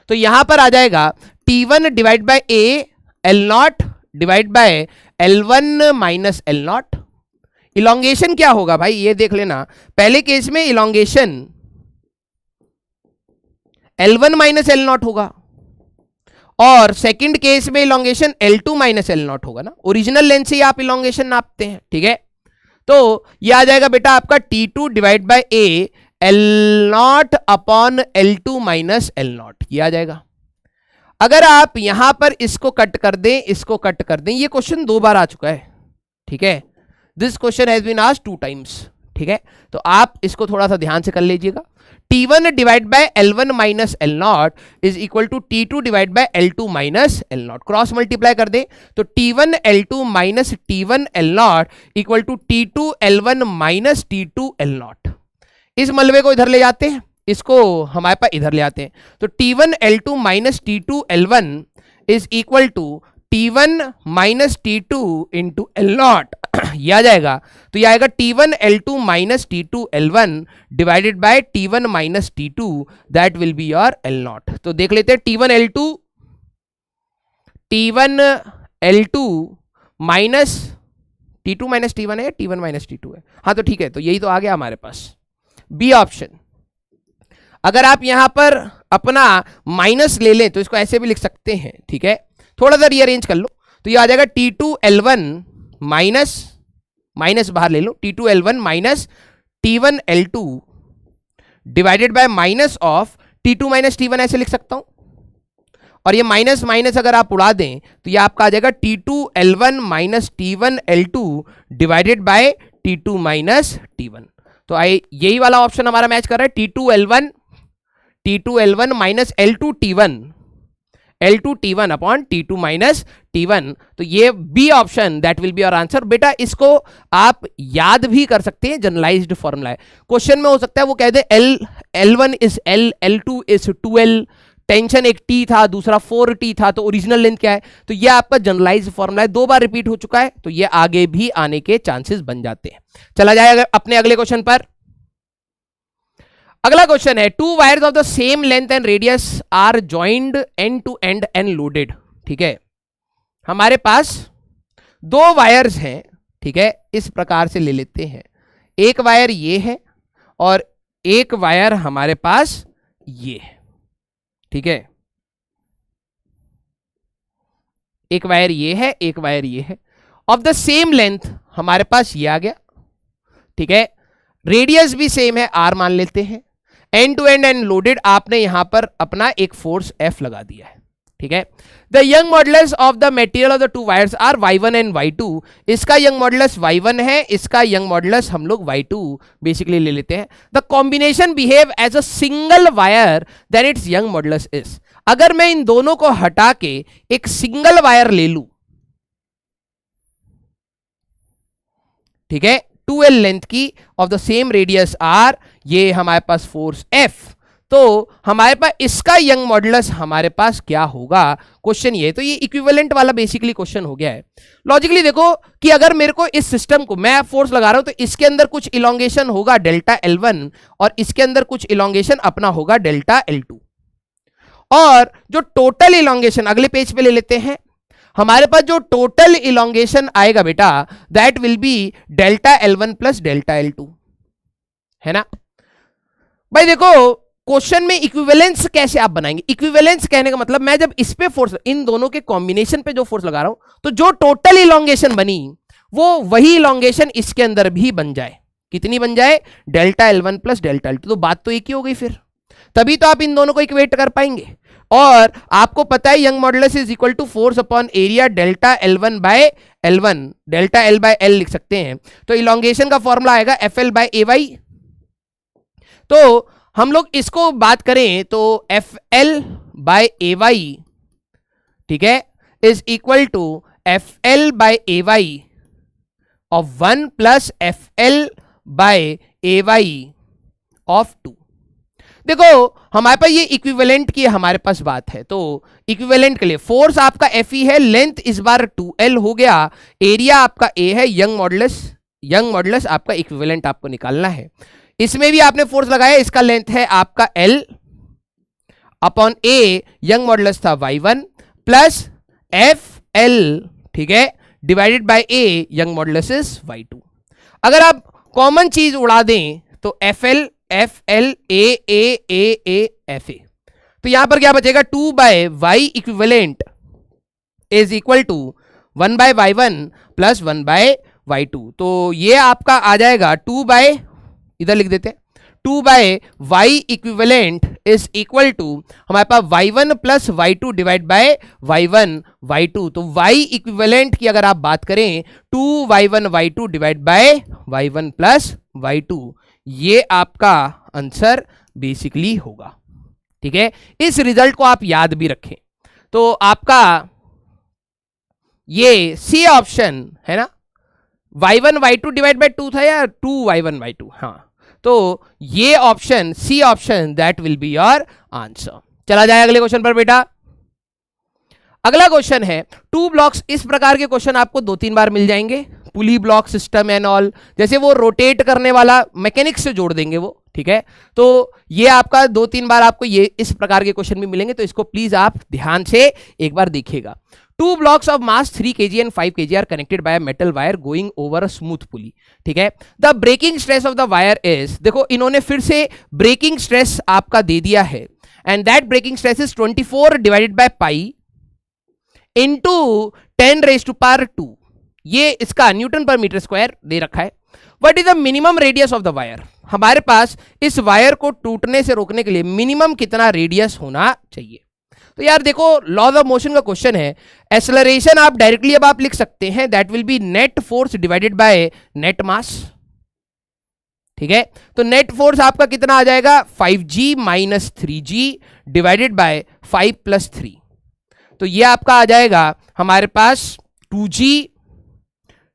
तो यहां पर आ जाएगा T1 divide bye A L0 divide by L1 minus L0। Elongation क्या होगा भाई, ये देख लेना, पहले केस में इलोंगेशन L1 माइनस L0 होगा, और सेकंड केस में इलोंगेशन L2 माइनस L0 होगा ना, ओरिजिनल लेंथ से ही आप इलोंगेशन नापते हैं। ठीक है, तो ये आ जाएगा बेटा आपका T2 divide bye A L0 upon L2 minus L0, ये आ जाएगा। अगर आप यहां पर इसको कट कर दें, इसको कट कर दें, ये क्वेश्चन 2 बार आ चुका है। ठीक है, this question has been asked 2 times. ठीक है, तो आप इसको थोड़ा सा ध्यान से कर लीजिएगा। T1 divide by L1 minus L0 is equal to T2 divide by L2 minus L0, cross multiply कर दें तो T1 L2 minus T1 L0 equal to T2 L1 minus T2 L0। इस मलबे को इधर ले जाते हैं, इसको हमारे पास इधर ले आते हैं, तो T1 L2 minus T2 L1 is equal to T1 minus T2 into L0, ये आ जाएगा। तो ये आएगा T1 L2 minus T2 L1 divided by T1 minus T2, that will be your L0। तो देख लेते हैं T1 L2 minus T2 minus T1 है, T1 माइनस T2 है, हाँ तो ठीक है, तो यही तो आ गया हमारे पास, बी ऑप्शन। अगर आप यहां पर अपना माइनस ले लें तो इसको ऐसे भी लिख सकते हैं। ठीक है, थोड़ा सा रीअरेंज कर लो, तो ये आ जाएगा T2 L1 माइनस, माइनस बाहर ले लो, T2 L1 minus T1 L2 divided by minus of T2 minus T1, ऐसे लिख सकता हूं, और ये माइनस माइनस अगर आप उड़ा दें तो ये आपका आ जाएगा T2 L1 minus T1 L2 divided by T2 minus T1। तो यही वाला ऑप्शन हमारा मैच कर रहा है, T2 L1 minus L2 T1 upon T2 minus T1, तो ये B option that will be your answer. बेटा इसको आप याद भी कर सकते हैं, जनरलाइज्ड फॉर्मूला है। क्वेश्चन में हो सकता है वो कह दे L1 is L, L2 is 2L, tension एक टी था, दूसरा 4t था, तो ओरिजिनल लेंथ क्या है? तो ये आपका जनरलाइज्ड फॉर्मूला है, 2 बार रिपीट हो चुका है, तो ये आगे भी आने के चांसेस बन जाते हैं। चला जाएगा अपने अगले क्वेश्चन पर। अगला क्वेश्चन है, 2 wires of the same length and radius are joined end to end and loaded. ठीक है, हमारे पास 2 वायर्स हैं, ठीक है, इस प्रकार से ले लेते हैं। एक वायर ये है और एक वायर हमारे पास ये है। ठीक है, एक वायर ये है, एक वायर ये है, ऑफ द सेम लेंथ हमारे पास ये आ गया। ठीक है, रेडियस भी सेम है, आर मान लेते हैं, end to end and loaded, आपने यहां पर अपना एक फोर्स एफ लगा दिया है। ठीक है, the Young modulus of the material of the 2 wires are y1 and y2। इसका यंग मॉडुलस y1 है, इसका यंग मॉडुलस हम लोग y2 बेसिकली ले लेते हैं। The combination behave as a single wire then its Young modulus is. अगर मैं इन दोनों को हटा के एक सिंगल वायर ले लूं, ठीक है, 2l लेंथ की of the same radius r, ये हमारे पास फोर्स F, तो हमारे पास इसका यंग मॉडुलस हमारे पास क्या होगा, क्वेश्चन ये। तो ये इक्विवेलेंट वाला बेसिकली क्वेश्चन हो गया है। लॉजिकली देखो कि अगर मेरे को इस सिस्टम को मैं फोर्स लगा रहा हूं, तो इसके अंदर कुछ इलोंगेशन होगा डेल्टा L1 और इसके अंदर कुछ इलोंगेशन अपना होगा डेल्टा L2, और जो टोटल इलोंगेशन अगले पेज पे ले लेते हैं, हमारे पास जो टोटल इलोंगेशन आएगा बेटा, that will be delta L1 plus delta L2, है ना भाई। देखो क्वेश्चन में इक्विवेलेंस कैसे आप बनाएंगे? इक्विवेलेंस कहने का मतलब मैं जब इस पे फोर्स, इन दोनों के कॉम्बिनेशन पे जो फोर्स लगा रहा हूं, तो जो टोटल इलोंगेशन बनी वो वही इलोंगेशन इसके अंदर भी बन जाए। कितनी बन जाए? Delta L1 plus delta L2। तो बात तो एक ही हो गई फिर, तभी तो आप इन दोनों को इक्वेट कर पाएंगे। और आपको पता है Young modulus is equal to force upon area delta L1 by L1, delta L by L लिख सकते हैं। तो इलोंगेशन का फॉर्मूला आएगा FL बाय AY। तो हम लोग इसको बात करें तो FL बाय AY, ठीक है, is equal to FL by AY of 1 plus FL by AY of 2। देखो हमारे पास ये इक्विवेलेंट की हमारे पास बात है, तो इक्विवेलेंट के लिए फोर्स आपका FE है, लेंथ इस बार 2L हो गया, एरिया आपका A है, यंग मॉडुलस आपका इक्विवेलेंट आपको निकालना है। इसमें भी आपने फोर्स लगाया, इसका लेंथ है आपका L upon A, Young modulus था y1 प्लस FL, ठीक है, divided by A, Young modulus is y2। अगर आप कॉमन चीज उड़ा दें तो FL A FA, तो यहां पर क्या बचेगा? 2 by y equivalent is equal to 1 by y1 plus 1 by y2। तो ये आपका आ जाएगा 2 बाय, इधर लिख देते हैं, 2 by y equivalent is equal to हमारे पास y1 plus y2 divide by y1 y2। तो y इक्विवेलेंट की अगर आप बात करें 2y1 y2 divide by y1 plus y2, ये आपका आंसर बेसिकली होगा। ठीक है, इस रिजल्ट को आप याद भी रखें। तो आपका ये सी ऑप्शन है ना, y1 y2 डिवाइड बाय 2 था या 2y1 y2, हाँ, तो ये option C option that will be your answer. चला जाए अगले क्वेश्चन पर बेटा। अगला क्वेश्चन है 2 ब्लॉक्स। इस प्रकार के क्वेश्चन आपको 2-3 बार मिल जाएंगे, पुली ब्लॉक सिस्टम एंड ऑल, जैसे वो रोटेट करने वाला मैकेनिक्स से जोड़ देंगे वो, ठीक है। तो ये आपका 2-3 बार आपको ये इस प्रकार के क्वेश्चन भी मिलेंगे, तो इसको प्लीज आप ध्यान से एक बार देखिएगा। 2 blocks of mass 3 kg and 5 kg are connected by a metal wire going over a smooth pulley, ठीक है। The breaking stress of the wire is, देखो इन्होंने फिर से breaking stress आपका दे दिया है, and that breaking stress is 24 divided by pi into 10 raised to power 2। ये इसका न्यूटन पर मीटर स्क्वायर दे रखा है। What is the minimum radius of the wire? हमारे पास इस वायर को टूटने से रोकने के लिए मिनिमम कितना रेडियस होना चाहिए। तो यार देखो लॉज ऑफ मोशन का क्वेश्चन है, एक्सेलरेशन आप डायरेक्टली अब आप लिख सकते हैं, that will be net force divided by net mass, ठीक है। तो नेट फोर्स आपका कितना आ जाएगा 5g minus 3g divided by 5 plus 3। तो ये आपका आ जाएगा हमारे पास 2g,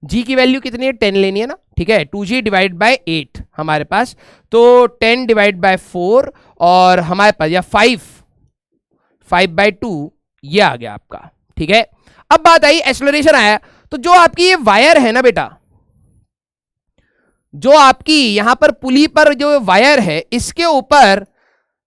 g की वैल्यू कितनी है 10 लेनी है ना, ठीक है। 2g डिवाइड बाय 8 हमारे पास, तो 10 डिवाइड बाय 4 और हमारे पास या 5 5/2 ये आ गया आपका। ठीक है, अब बात आई एक्सेलरेशन आया, तो जो आपकी ये वायर है ना बेटा, जो आपकी यहां पर पुली पर जो वायर है, इसके ऊपर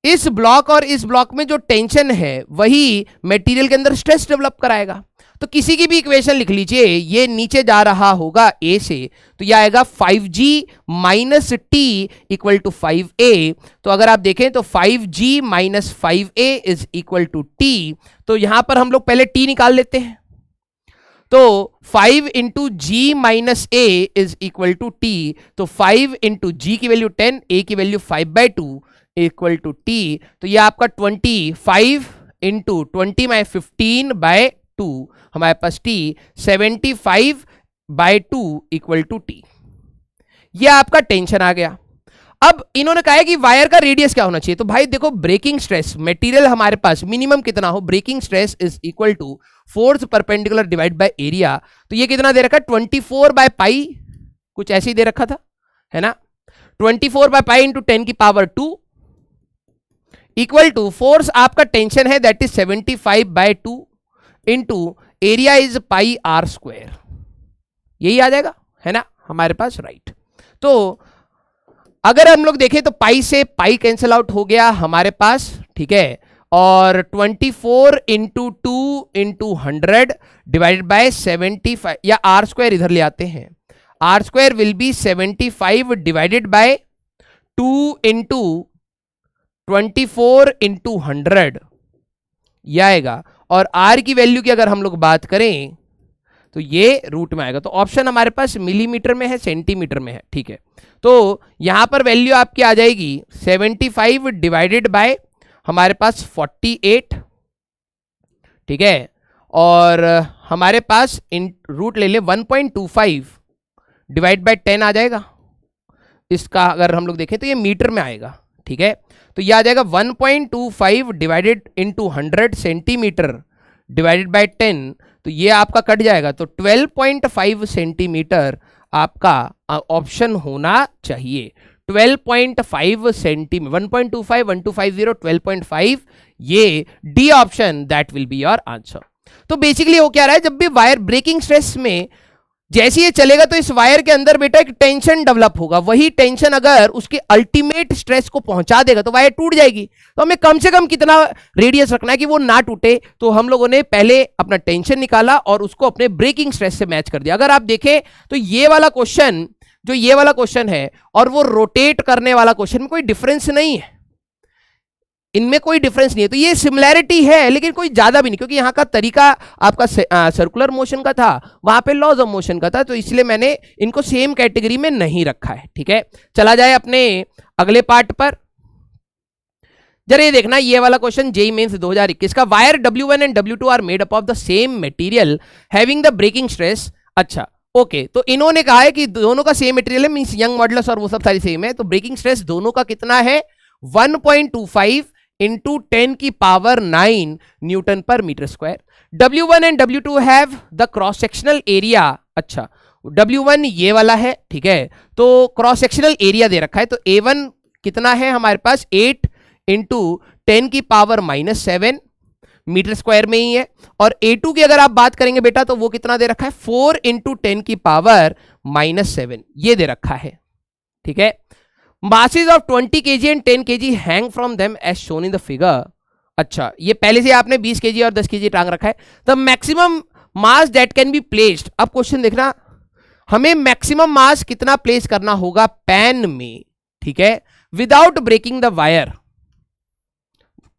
इस ब्लॉक और इस ब्लॉक में जो टेंशन है वही मटेरियल के अंदर स्ट्रेस डेवलप कराएगा। तो किसी की भी इक्वेशन लिख लीजिए, ये नीचे जा रहा होगा ए से, तो यह आएगा 5g minus T equal to 5a। तो अगर आप देखें तो 5g minus 5a is equal to T. तो यहां पर हम लोग पहले टी निकाल लेते हैं, तो 5 into G minus A is equal to T. तो 5 इंटू जी की वैल्यू 10, ए की वैल्यू 5/2 इक्वल टू टी। तो ये आपका 25 इंटू 20/15/2, हमारे पास टी 75/2 इक्वल टू टी। ये आपका टेंशन आ गया। अब इन्होंने कहा है कि वायर का रेडियस क्या होना चाहिए। तो भाई देखो, ब्रेकिंग स्ट्रेस मटेरियल हमारे पास मिनिमम कितना हो, breaking stress is equal to force perpendicular divide by area. तो ये कितना दे रखा है, 24/पाई, कुछ ऐसे ही दे रखा था, है ना। 24/पाई इंटू 10⁻², इक्वल टू फोर्स आपका टेंशन है that is 75/2 into area is πr²। यही आ जाएगा, है ना हमारे पास, राइट। तो अगर हम लोग देखें तो पाई से पाई कैंसिल आउट हो गया हमारे पास, ठीक है। और 24 इंटू 2 इंटू 100 डिवाइडेड बाय 75, या r² इधर ले आते हैं, r² will be 75 divided by 2 into 24 into 100 यह आएगा। और r की वैल्यू की अगर हम लोग बात करें तो ये रूट में आएगा। तो ऑप्शन हमारे पास मिलीमीटर में है, सेंटीमीटर में है, ठीक है। तो यहां पर वैल्यू आपकी आ जाएगी 75 डिवाइडेड बाय हमारे पास 48, ठीक है। और हमारे पास इन रूट ले ले 1.25 डिवाइड बाय 10 आ जाएगा। इसका अगर हम लोग देखें तो ये मीटर में आएगा, ठीक है। तो ये आ जाएगा 1.25 divided into 100 centimetre divided by 10। तो ये आपका कट जाएगा, तो 12.5 सेंटीमीटर आपका ऑप्शन होना चाहिए। 12.5 सेंटीमीटर, 1.25 1250 12.5, ये D option that will be your answer. तो बेसिकली वो क्या रहा है, जब भी वायर ब्रेकिंग स्ट्रेस में जैसे ये चलेगा तो इस वायर के अंदर बेटा एक टेंशन डेवलप होगा, वही टेंशन अगर उसके अल्टीमेट स्ट्रेस को पहुंचा देगा तो वायर टूट जाएगी। तो हमें कम से कम कितना रेडियस रखना है कि वो ना टूटे। तो हम लोगों ने पहले अपना टेंशन निकाला और उसको अपने ब्रेकिंग स्ट्रेस से मैच कर दिया। अगर आप देखें तो ये वाला क्वेश्चन, जो ये वाला क्वेश्चन है और वो रोटेट करने वाला क्वेश्चन में कोई डिफरेंस नहीं है, इनमें कोई डिफरेंस नहीं है। तो ये सिमिलैरिटी है लेकिन कोई ज्यादा भी नहीं, क्योंकि यहां का तरीका आपका सर्कुलर मोशन का था, वहां पे लॉज ऑफ मोशन का था, तो इसलिए मैंने इनको सेम कैटेगरी में नहीं रखा है, ठीक है। चला जाए अपने अगले पार्ट पर। जरा ये देखना, ये वाला क्वेश्चन जेईई मेंस 2021 का। Wire W1 and W2 are made up of the same material having the breaking stress. अच्छा ओके, तो इन्होंने कहा है कि दोनों का सेम मटेरियल है, मींस यंग मॉडुलस और वो सब सारी सेम है। तो ब्रेकिंग स्ट्रेस दोनों का कितना है, 1.25 into 10⁹ newton per metre square. W1 and W2 have the cross sectional area. अच्छा, W1 ये वाला है, ठीक है। तो क्रॉस सेक्शनल एरिया दे रखा है, तो A1 कितना है हमारे पास, 8 इंटू 10⁻⁻7 मीटर स्क्वायर में ही है। और A2 की अगर आप बात करेंगे बेटा तो वो कितना दे रखा है, 4 इंटू 10⁻⁻7 ये दे रखा है, ठीक है। Masses of 20 kg and 10 kg hang from them as shown in the figure। अच्छा, ये पहले से आपने 20 kg और 10 kg टांग रखा है। The maximum mass that can be placed. अब क्वेश्चन देखना, हमें मैक्सिमम मास कितना प्लेस करना होगा पैन में, ठीक है, विदाउट ब्रेकिंग द वायर।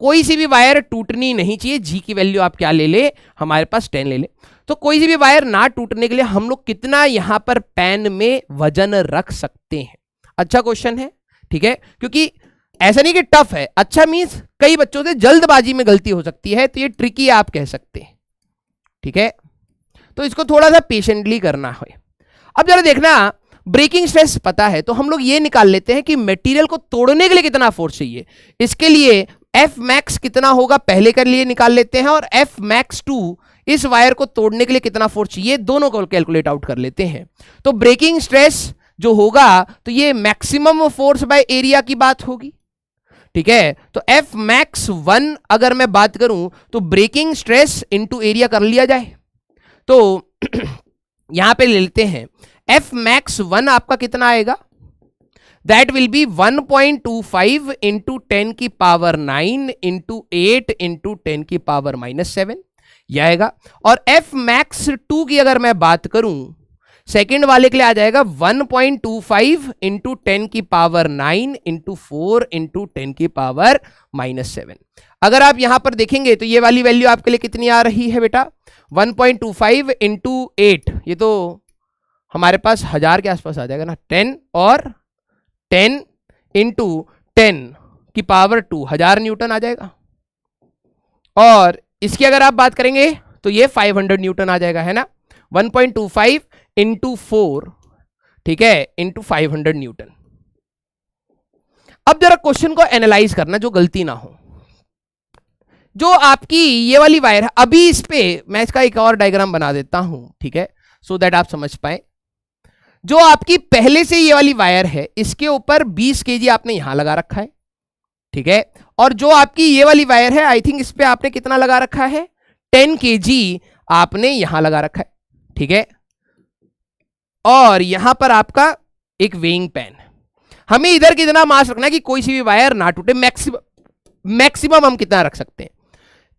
कोई सी भी वायर टूटनी नहीं चाहिए। जी की वैल्यू आप क्या ले ले, हमारे पास 10 ले ले। तो कोई सी भी वायर ना टूटने के लिए हम लोग कितना यहां पर पैन में वजन रख सकते हैं। अच्छा क्वेश्चन है, ठीक है, क्योंकि ऐसा नहीं कि टफ है, अच्छा मींस कई बच्चों से जल्दबाजी में गलती हो सकती है, तो ये ट्रिकी आप कह सकते हैं, ठीक है। तो इसको थोड़ा सा पेशेंटली करना है। अब जरा देखना, ब्रेकिंग स्ट्रेस पता है तो हम लोग ये निकाल लेते हैं कि मटेरियल को तोड़ने के लिए कितना फोर्स चाहिए। इसके लिए F मैक्स कितना होगा पहले के लिए निकाल लेते हैं, और F मैक्स 2 इस वायर को तोड़ने के लिए कितना फोर्स चाहिए, दोनों को कैलकुलेट आउट कर लेते हैं। तो ब्रेकिंग स्ट्रेस जो होगा तो ये मैक्सिमम फोर्स बाय एरिया की बात होगी, ठीक है। तो एफ मैक्स 1 अगर मैं बात करूं तो ब्रेकिंग स्ट्रेस इनटू एरिया कर लिया जाए, तो यहां पे ले लेते हैं एफ मैक्स 1 आपका कितना आएगा, दैट विल बी 1.25 इंटू 10 की पावर 9 इंटू 8 इंटू 10 की पावर -7 यह आएगा। और एफ मैक्स 2 की अगर मैं बात करूं सेकेंड वाले के लिए आ जाएगा 1.25 इंटू 10 की पावर 9 इंटू 4 इंटू 10 की पावर -7। अगर आप यहां पर देखेंगे तो ये वाली वैल्यू आपके लिए कितनी आ रही है बेटा, 1.25 इंटू 8, ये तो हमारे पास 1000 के आसपास आ जाएगा ना, 10 और 10 इंटू 10 की पावर 2 1000 न्यूटन आ जाएगा। और इसकी अगर आप बात करेंगे तो ये 500 न्यूटन आ जाएगा, है ना, 1.25 इंटू 4, ठीक है, इंटू 500 न्यूटन। अब जरा क्वेश्चन को एनालाइज करना जो गलती ना हो। जो आपकी ये वाली वायर है, अभी इस पे मैं इसका एक और डायग्राम बना देता हूं, ठीक है, सो दैट आप समझ पाए। जो आपकी पहले से ये वाली वायर है इसके ऊपर 20 केजी आपने यहां लगा रखा है, ठीक है, और जो आपकी ये वाली वायर है आई थिंक इस पे आपने कितना लगा रखा है, 10 केजी आपने यहां लगा रखा है, ठीक है। और यहां पर आपका एक वेइंग पैन, हमें इधर कितना मास रखना है कि कोई सी भी वायर ना टूटे, मैक्सिमम हम कितना रख सकते हैं।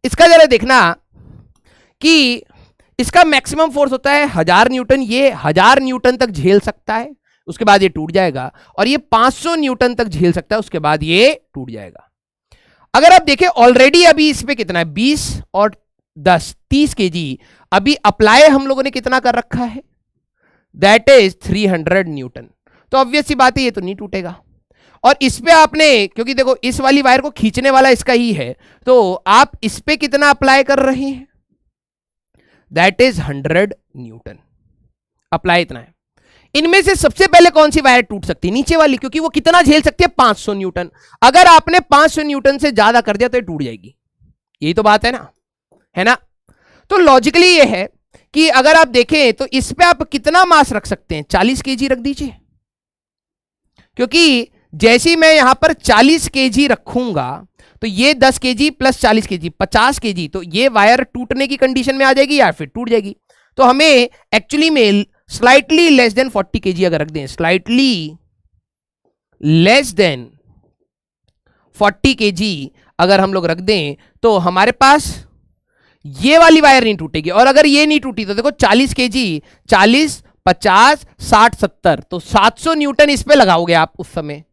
इसका जरा देखना कि इसका मैक्सिमम फोर्स होता है 1000 न्यूटन, ये 1000 न्यूटन तक झेल सकता है, उसके बाद ये टूट जाएगा, और ये 500 न्यूटन तक झेल सकता है, उसके बाद ये टूट जाएगा। अगर आप देखें ऑलरेडी अभी इस पे कितना है, 20 और 10 30 केजी अभी अप्लाई हम लोगों ने कितना कर रखा है, दैट इज 300 न्यूटन। तो ऑब्वियस सी बात है ये तो नहीं टूटेगा। और इस पे आपने, क्योंकि देखो इस वाली वायर को खींचने वाला इसका ही है, तो आप इस पे कितना अप्लाई कर रहे हैं, दैट इज 100 न्यूटन अप्लाई इतना है। इनमें से सबसे पहले कौन सी वायर टूट सकती है, नीचे वाली, क्योंकि वो कितना झेल सकती है 500 न्यूटन। अगर आपने 500 न्यूटन से ज्यादा कर दिया तो ये टूट जाएगी, यही तो बात है ना, है ना। तो लॉजिकली ये है कि अगर आप देखें तो इस पे आप कितना मास रख सकते हैं, 40 केजी रख दीजिए, क्योंकि जैसे ही मैं यहां पर 40 केजी रखूंगा तो ये 10 केजी प्लस 40 केजी 50 केजी, तो ये वायर टूटने की कंडीशन में आ जाएगी या फिर टूट जाएगी। तो हमें एक्चुअली में स्लाइटली लेस देन 40 केजी अगर रख दें, स्लाइटली लेस देन 40 केजी अगर हम लोग रख दें तो हमारे पास ये वाली वायर नहीं टूटेगी। और अगर ये नहीं टूटी तो देखो 40 केजी 40 50 60 70, तो 700 न्यूटन इस पे लगाओगे आप उस समय,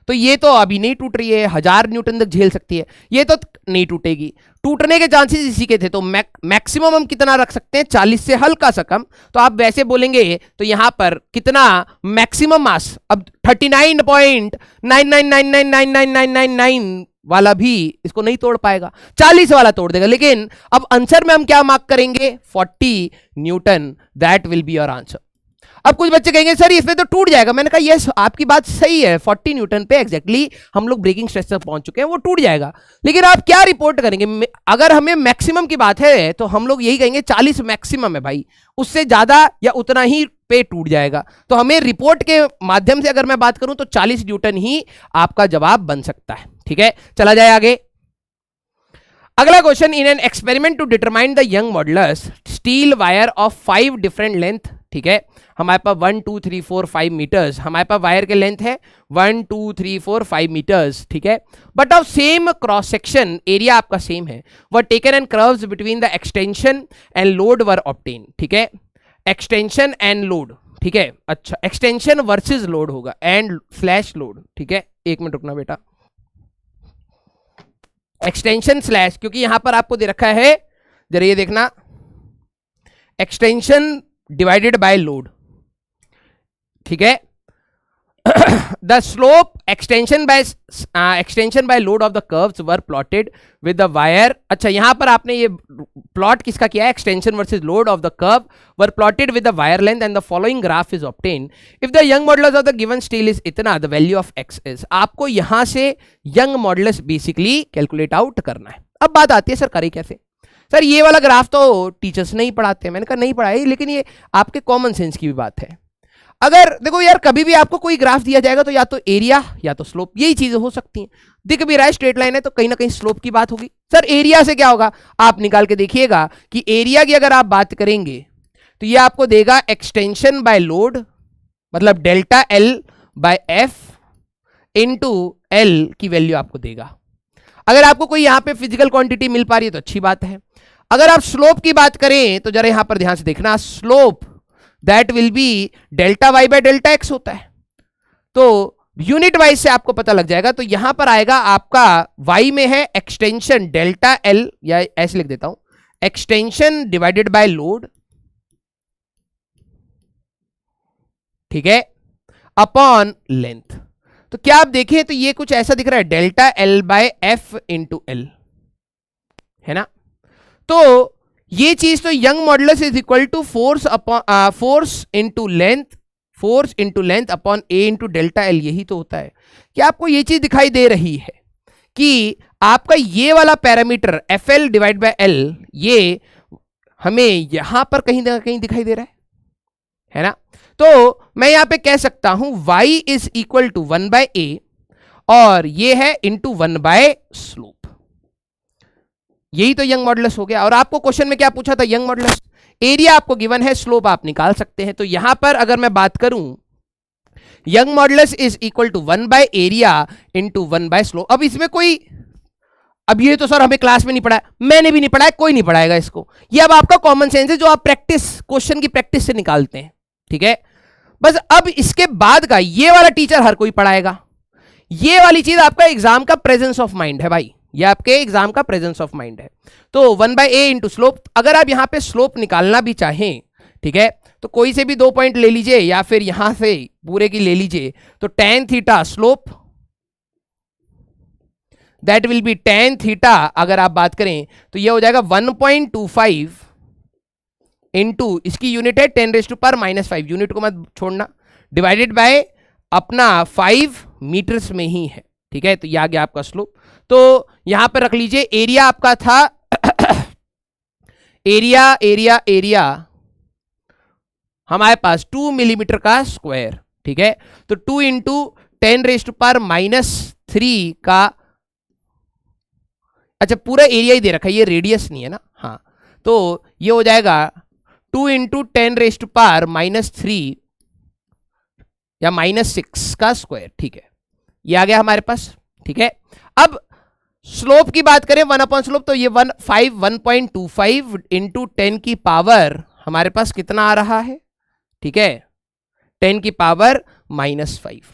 तो ये तो अभी नहीं टूट रही है, 1000 न्यूटन तक झेल सकती है, ये तो नहीं टूटेगी। टूटने के चांसेस इसी के थे, तो मैक्सिमम हम कितना रख सकते हैं, 40 से हल्का सा कम। तो आप वैसे बोलेंगे तो यहां पर कितना मैक्सिमम मास, अब 39.99999999 वाला भी इसको नहीं तोड़ पाएगा, 40 वाला तोड़ देगा। लेकिन अब आंसर में हम क्या मार्क करेंगे, 40 Newton, that will be your answer. अब कुछ बच्चे कहेंगे सर इसमें तो टूट जाएगा, मैंने कहा यस आपकी बात सही है, 40 न्यूटन पे एग्जैक्टली हम लोग ब्रेकिंग स्ट्रेस तक पहुंच चुके हैं, वो टूट जाएगा। लेकिन आप क्या रिपोर्ट करेंगे, अगर हमें मैक्सिमम की बात है तो हम लोग यही कहेंगे 40 मैक्सिमम है भाई, उससे ज्यादा या उतना ही पे टूट जाएगा। तो हमें रिपोर्ट के माध्यम से अगर मैं बात करूं तो 40 न्यूटन ही आपका जवाब बन सकता है, ठीक है। चला जाए आगे। अगला question, in an experiment to determine the Young modulus steel wire of 5 different length, ठीक है, हमारे पास 1 2 3 4 5 मीटर्स, हमारे पास वायर के लेंथ है 1 2 3 4 5 मीटर्स, ठीक है, but of same cross section area आपका सेम है, were taken and curves between the extension and load were obtain, ठीक है, एक्सटेंशन एंड लोड, ठीक है, अच्छा एक्सटेंशन वर्सेस लोड होगा एंड स्लैश लोड, ठीक है, एक मिनट रुकना बेटा, एक्सटेंशन स्लैश, क्योंकि यहां पर आपको दे रखा है, जरा ये देखना, एक्सटेंशन डिवाइडेड बाय लोड, ठीक है, the slope extension by load of the curves were plotted with the wire. अच्छा यहां पर आपने ये प्लॉट किसका किया है, extension versus load of the curve were plotted with the wire length and the following graph is obtain if the Young modulus of the given steel is इतना, the value of X is. आपको यहां से Young modulus basically calculate out करना है। अब बात आती है सर करें कैसे, सर ये वाला ग्राफ तो टीचर्स नहीं पढ़ाते, मैंने कहा नहीं पढ़ाई, लेकिन ये आपके कॉमन सेंस की भी बात है। अगर देखो यार कभी भी आपको कोई ग्राफ दिया जाएगा तो या तो एरिया या तो स्लोप, यही चीजें हो सकती हैं। दिख भी रहा है स्ट्रेट लाइन है तो कहीं ना कहीं स्लोप की बात होगी। सर एरिया से क्या होगा, आप निकाल के देखिएगा कि एरिया की अगर आप बात करेंगे तो ये आपको देगा एक्सटेंशन बाय लोड, मतलब delta L by F into L की वैल्यू आपको देगा। अगर आपको कोई यहां पे फिजिकल क्वांटिटी मिल पा रही है तो अच्छी बात है। अगर आप स्लोप की बात करें तो जरा यहां पर ध्यान से देखना, slope that will be delta Y by delta X होता है, तो यूनिट वाइज से आपको पता लग जाएगा। तो यहां पर आएगा आपका वाई में है एक्सटेंशन डेल्टा एल, या ऐसे लिख देता हूं, एक्सटेंशन डिवाइडेड बाय लोड, ठीक है, अपॉन लेंथ। तो क्या आप देखें तो ये कुछ ऐसा दिख रहा है, delta L by F into L, है ना। तो ये चीज तो Young modulus is equal to force upon force into length, force into length upon A into delta L, यही तो होता है। क्या आपको ये चीज दिखाई दे रही है कि आपका ये वाला parameter F L divide by L, ये हमें यहां पर कहीं ना कहीं दिखाई दे रहा है ना। तो मैं यहां पे कह सकता हूं y is equal to 1 by A, और ये है इंटू 1 बाय स्लोप, यही तो यंग मॉडुलस हो गया। और आपको क्वेश्चन में क्या पूछा था, यंग मॉडुलस, एरिया आपको गिवन है, स्लोप आप निकाल सकते हैं। तो यहां पर अगर मैं बात करूं, Young modulus is equal to 1 by area into 1 by slope. अब इसमें कोई, अब ये तो सर हमें क्लास में नहीं पढ़ा है, मैंने भी नहीं पढ़ा है, कोई नहीं पढ़ाएगा इसको, ये अब आपका कॉमन सेंस है जो आप प्रैक्टिस, क्वेश्चन की प्रैक्टिस से निकालते हैं, ठीक है। बस अब इसके बाद का ये वाला टीचर हर कोई पढ़ाएगा, ये वाली चीज आपका एग्जाम का प्रेजेंस ऑफ माइंड है भाई, ये आपके एग्जाम का प्रेजेंस ऑफ माइंड है। तो 1 बाय ए इंटू स्लोप, अगर आप यहां पे स्लोप निकालना भी चाहें, ठीक है, तो कोई से भी 2 पॉइंट ले लीजिए या फिर यहां से पूरे की ले लीजिए। तो tan theta slope that will B tan theta, अगर आप बात करें तो ये हो जाएगा 1.25 इंटू, इसकी यूनिट है 10⁻⁻⁵, यूनिट को मत छोड़ना, डिवाइडेड बाय अपना 5 मीटर्स में ही है, ठीक है। तो ये आ गया आपका स्लोप। तो यहां पर रख लीजिए एरिया आपका था एरिया एरिया एरिया हमारे पास 2 मिलीमीटर का स्क्वायर, ठीक है। तो 2 इंटू 10⁻³ का, अच्छा पूरा एरिया ही दे रखा है, ये रेडियस नहीं है ना, हाँ। तो ये हो जाएगा 2 इंटू 10⁻³ या -6 का स्क्वायर, ठीक है, ये आ गया हमारे पास, ठीक है। अब स्लोप की बात करें 1 अपॉन स्लोप, तो ये 1.25 इंटू 10 की पावर हमारे पास कितना आ रहा है, ठीक है, 10 की पावर -5।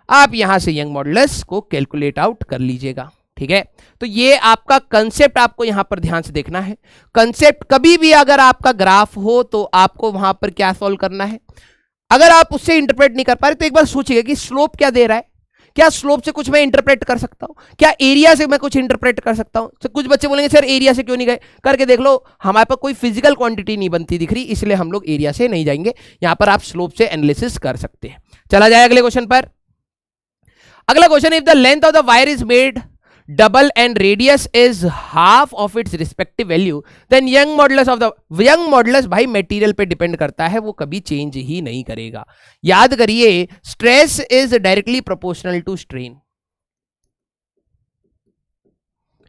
आप यहां से यंग मॉडुलस को कैलकुलेट आउट कर लीजिएगा, ठीक है। तो ये आपका कंसेप्ट आपको यहां पर ध्यान से देखना है। कंसेप्ट कभी भी अगर आपका ग्राफ हो तो आपको वहां पर क्या सॉल्व करना है, अगर आप उससे इंटरप्रेट नहीं कर पा रहे तो एक बार सोचिएगा कि स्लोप क्या दे रहा है, क्या स्लोप से कुछ मैं इंटरप्रेट कर सकता हूं, क्या एरिया से मैं कुछ इंटरप्रेट कर सकता हूं। तो कुछ बच्चे बोलेंगे सर एरिया से क्यों नहीं गए, करके देख लो, हमारे पास कोई फिजिकल क्वांटिटी नहीं बनती दिख रही, इसलिए हम लोग एरिया से नहीं जाएंगे, यहां पर आप स्लोप से एनालिसिस कर सकते हैं। चला जाए अगले क्वेश्चन पर। अगला question, if the length of the wire is made double and radius is half of its respective value, then young modulus of the, young modulus भाई मटेरियल पे डिपेंड करता है, वो कभी चेंज ही नहीं करेगा। याद करिए stress is directly proportional to strain,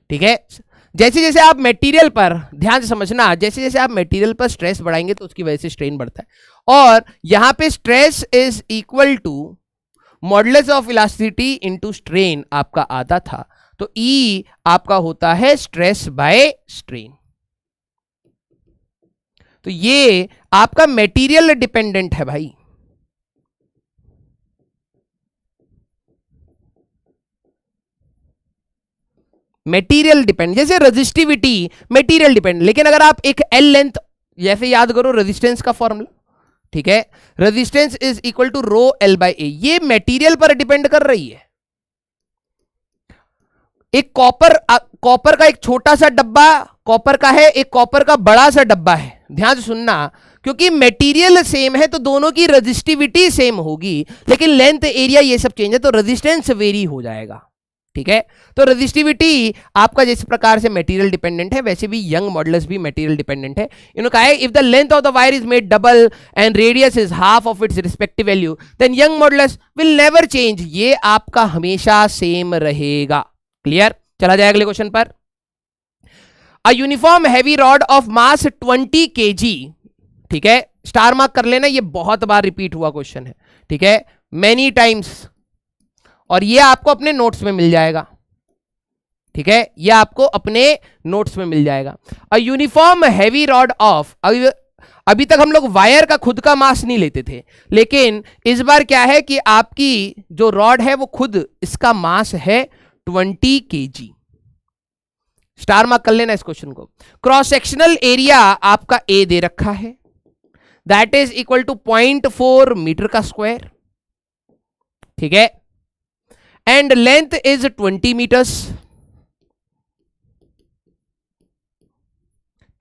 ठीक है। जैसे जैसे आप मटेरियल पर ध्यान से समझना, जैसे जैसे आप मटेरियल पर स्ट्रेस बढ़ाएंगे तो उसकी वजह से स्ट्रेन बढ़ता है, और यहां पे stress is equal to modulus of elasticity into strain आपका आता था, तो E आपका होता है स्ट्रेस बाय स्ट्रेन। तो ये आपका मटेरियल डिपेंडेंट है भाई, मटेरियल डिपेंड, जैसे रेजिस्टिविटी मटेरियल डिपेंड, लेकिन अगर आप एक एल लेंथ, जैसे याद करो रेजिस्टेंस का फॉर्मूला, ठीक है, resistance is equal to rho L by A, ये मटेरियल पर डिपेंड कर रही है। एक कॉपर का एक छोटा सा डब्बा कॉपर का है, एक कॉपर का बड़ा सा डब्बा है, ध्यान से सुनना, क्योंकि मटेरियल सेम है तो दोनों की रेजिस्टिविटी सेम होगी, लेकिन लेंथ एरिया ये सब चेंज है तो रेजिस्टेंस वेरी हो जाएगा, ठीक है। तो रेजिस्टिविटी आपका जिस प्रकार से मटेरियल डिपेंडेंट है वैसे भी यंग मॉडुलस भी मटेरियल डिपेंडेंट है। इन्होंने कहा है if the length of the wire is made double and radius is half of its respective value then Young modulus will never change, ये आपका हमेशा सेम रहेगा। क्लियर। चला जाए अगले क्वेश्चन पर। A uniform heavy rod of mass 20 kg, ठीक है, स्टार मार्क कर लेना, ये बहुत बार रिपीट हुआ क्वेश्चन है, ठीक है, मेनी टाइम्स, और ये आपको अपने नोट्स में मिल जाएगा, ठीक है, ये आपको अपने नोट्स में मिल जाएगा। A uniform heavy rod of, अभी तक हम लोग वायर का खुद का मास नहीं लेते थे, लेकिन इस बार क्या है कि आपकी जो रॉड है वो खुद इसका मास है 20 kg। स्टार मार्क कर लेना इस क्वेश्चन को। क्रॉस सेक्शनल एरिया आपका ए दे रखा है, that is equal to 0.4 metre का स्क्वायर, ठीक है, एंड लेंथ इज 20 मीटर्स,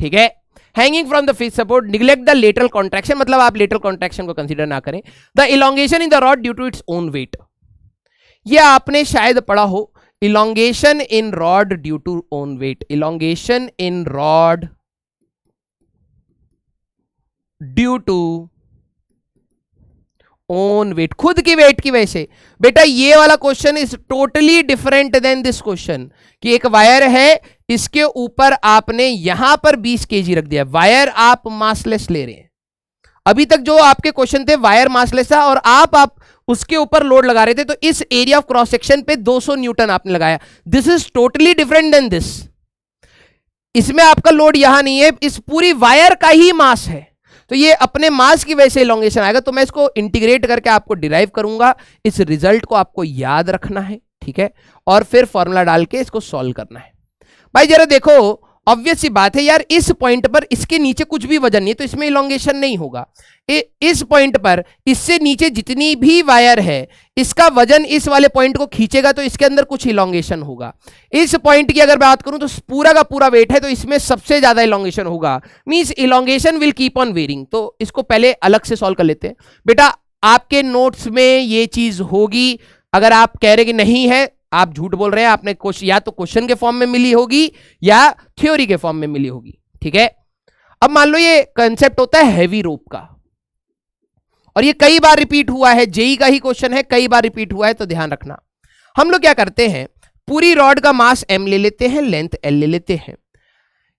ठीक है। Hanging from the fixed support, neglect the lateral contraction, मतलब आप लेटरल कॉन्ट्रैक्शन को कंसीडर ना करें। The elongation in the rod due to its own weight, ये आपने शायद पढ़ा हो, elongation in rod due to own weight, elongation in rod due to own weight, खुद की वेट की वजह से। बेटा ये वाला question is totally different than this question, कि एक वायर है, इसके ऊपर आपने यहां पर 20 kg रख दिया, वायर आप मासलेस ले रहे हैं। अभी तक जो आपके क्वेश्चन थे वायर मासलेस था और आप उसके ऊपर लोड लगा रहे थे, तो इस एरिया ऑफ क्रॉस सेक्शन पे 200 न्यूटन आपने लगाया। This is totally different than this, इसमें आपका लोड यहां नहीं है, इस पूरी वायर का ही मास है, तो ये अपने मास की वजह से इलोंगेशन आएगा। तो मैं इसको इंटीग्रेट करके आपको डिराइव करूंगा, इस रिजल्ट को आपको याद रखना है, ठीक है, और फिर फॉर्मूला डाल के इसको सॉल्व करना है। भाई जरा देखो, ऑब्वियस सी बात है यार, इस पॉइंट पर इसके नीचे कुछ भी वजन नहीं है तो इसमें इलोंगेशन नहीं होगा। इस पॉइंट पर इससे नीचे जितनी भी वायर है इसका वजन इस वाले पॉइंट को खींचेगा तो इसके अंदर कुछ इलोंगेशन होगा। इस पॉइंट की अगर बात करूं तो पूरा का पूरा वेट है तो इसमें सबसे ज्यादा इलोंगेशन होगा, means elongation will keep on varying. तो इसको पहले अलग से सॉल्व कर लेते हैं। बेटा आपके नोट्स में ये चीज होगी, अगर आप कह रहे कि नहीं है आप झूठ बोल रहे हैं, आपने या तो क्वेश्चन के फॉर्म में मिली होगी या थ्योरी के फॉर्म में मिली होगी, ठीक है। अब मान लो ये कंसेप्ट होता है हैवी रोप का, और ये कई बार रिपीट हुआ है, जेई का ही क्वेश्चन है, कई बार रिपीट हुआ है, तो ध्यान रखना। हम लोग क्या करते हैं, पूरी रॉड का मास m ले लेते हैं, लेंथ l ले लेते हैं,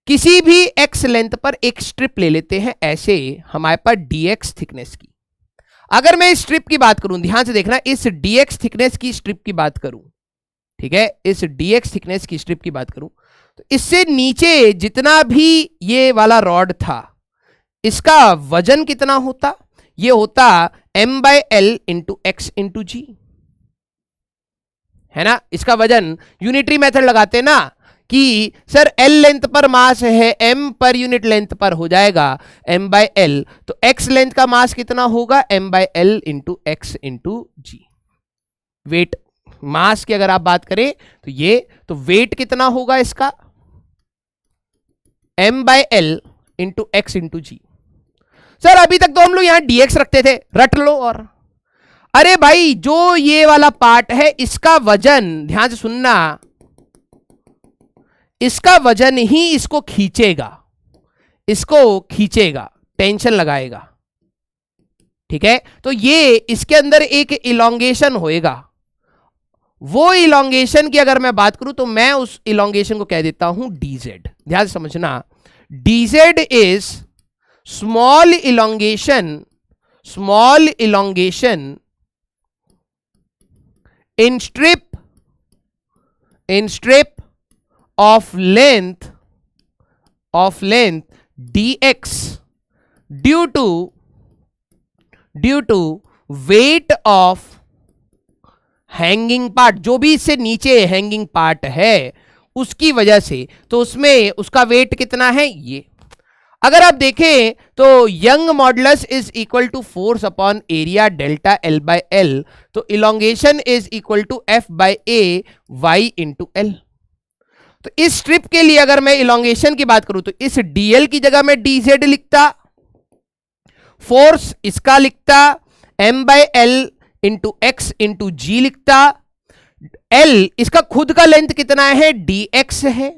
किसी भी x लेंथ पर एक स्ट्रिप ले लेते हैं, ऐसे हमारे पास dx थिकनेस की। अगर मैं इस स्ट्रिप की बात करूं, ध्यान से देखना, इस dx थिकनेस की स्ट्रिप की बात करूं, ठीक है, इस dx थिकनेस की स्ट्रिप की बात करूं, तो इससे नीचे जितना भी ये वाला रॉड था इसका वजन कितना होता, ये होता m/l इंटू एक्स इंटू जी, है ना। इसका वजन यूनिटरी मेथड लगाते हैं ना कि सर l लेंथ पर मास है, m पर यूनिट लेंथ पर हो जाएगा m/l, तो x लेंथ का मास कितना होगा m/l इंटू एक्स इंटू जी। वेट मास की अगर आप बात करें तो ये, तो वेट कितना होगा इसका m/l इंटू एक्स इंटू जी। सर अभी तक तो हम लोग यहां dx रखते थे, रट लो। और अरे भाई जो ये वाला पार्ट है इसका वजन, ध्यान से सुनना, इसका वजन ही इसको खींचेगा, इसको खींचेगा, टेंशन लगाएगा, ठीक है। तो ये इसके अंदर एक इलोंगेशन होएगा, वो इलोंगेशन की अगर मैं बात करूं तो मैं उस इलोंगेशन को कह देता हूं dz। ध्यान से समझना, dz is small elongation in strip of length dx due to weight of hanging part, जो भी इससे नीचे हैंगिंग पार्ट है उसकी वजह से, तो उसमें उसका वेट कितना है ये। अगर आप देखें तो Young modulus is equal to force upon area delta l/l, तो elongation is equal to f/a y into l। तो इस स्ट्रिप के लिए अगर मैं इलोंगेशन की बात करूं तो इस dl की जगह मैं dz लिखता, फोर्स इसका लिखता m/l इंटू एक्स इंटू जी लिखता, एल इसका खुद का लेंथ कितना है, dx है,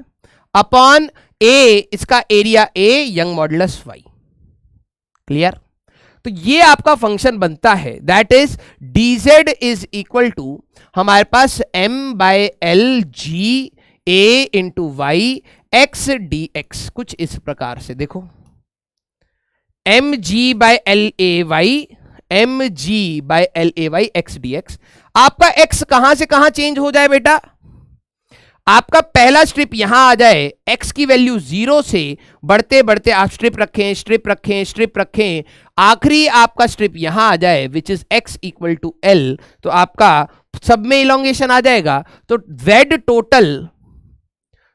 अपॉन ए इसका area a Young modulus y। Clear? तो ये आपका फंक्शन बनता है, that is dz is equal to हमारे पास m/l g a into Y x dx। कुछ इस प्रकार से देखो, mg/l/a/y mg/l/a/y x dx। आपका x कहां से कहां चेंज हो जाए बेटा, आपका पहला स्ट्रिप यहां आ जाए, x की वैल्यू 0 से बढ़ते बढ़ते आप स्ट्रिप रखें स्ट्रिप रखें स्ट्रिप रखें, आखिरी आपका स्ट्रिप यहां आ जाए which is x equal to l। तो आपका सब में इलोंगेशन आ जाएगा। तो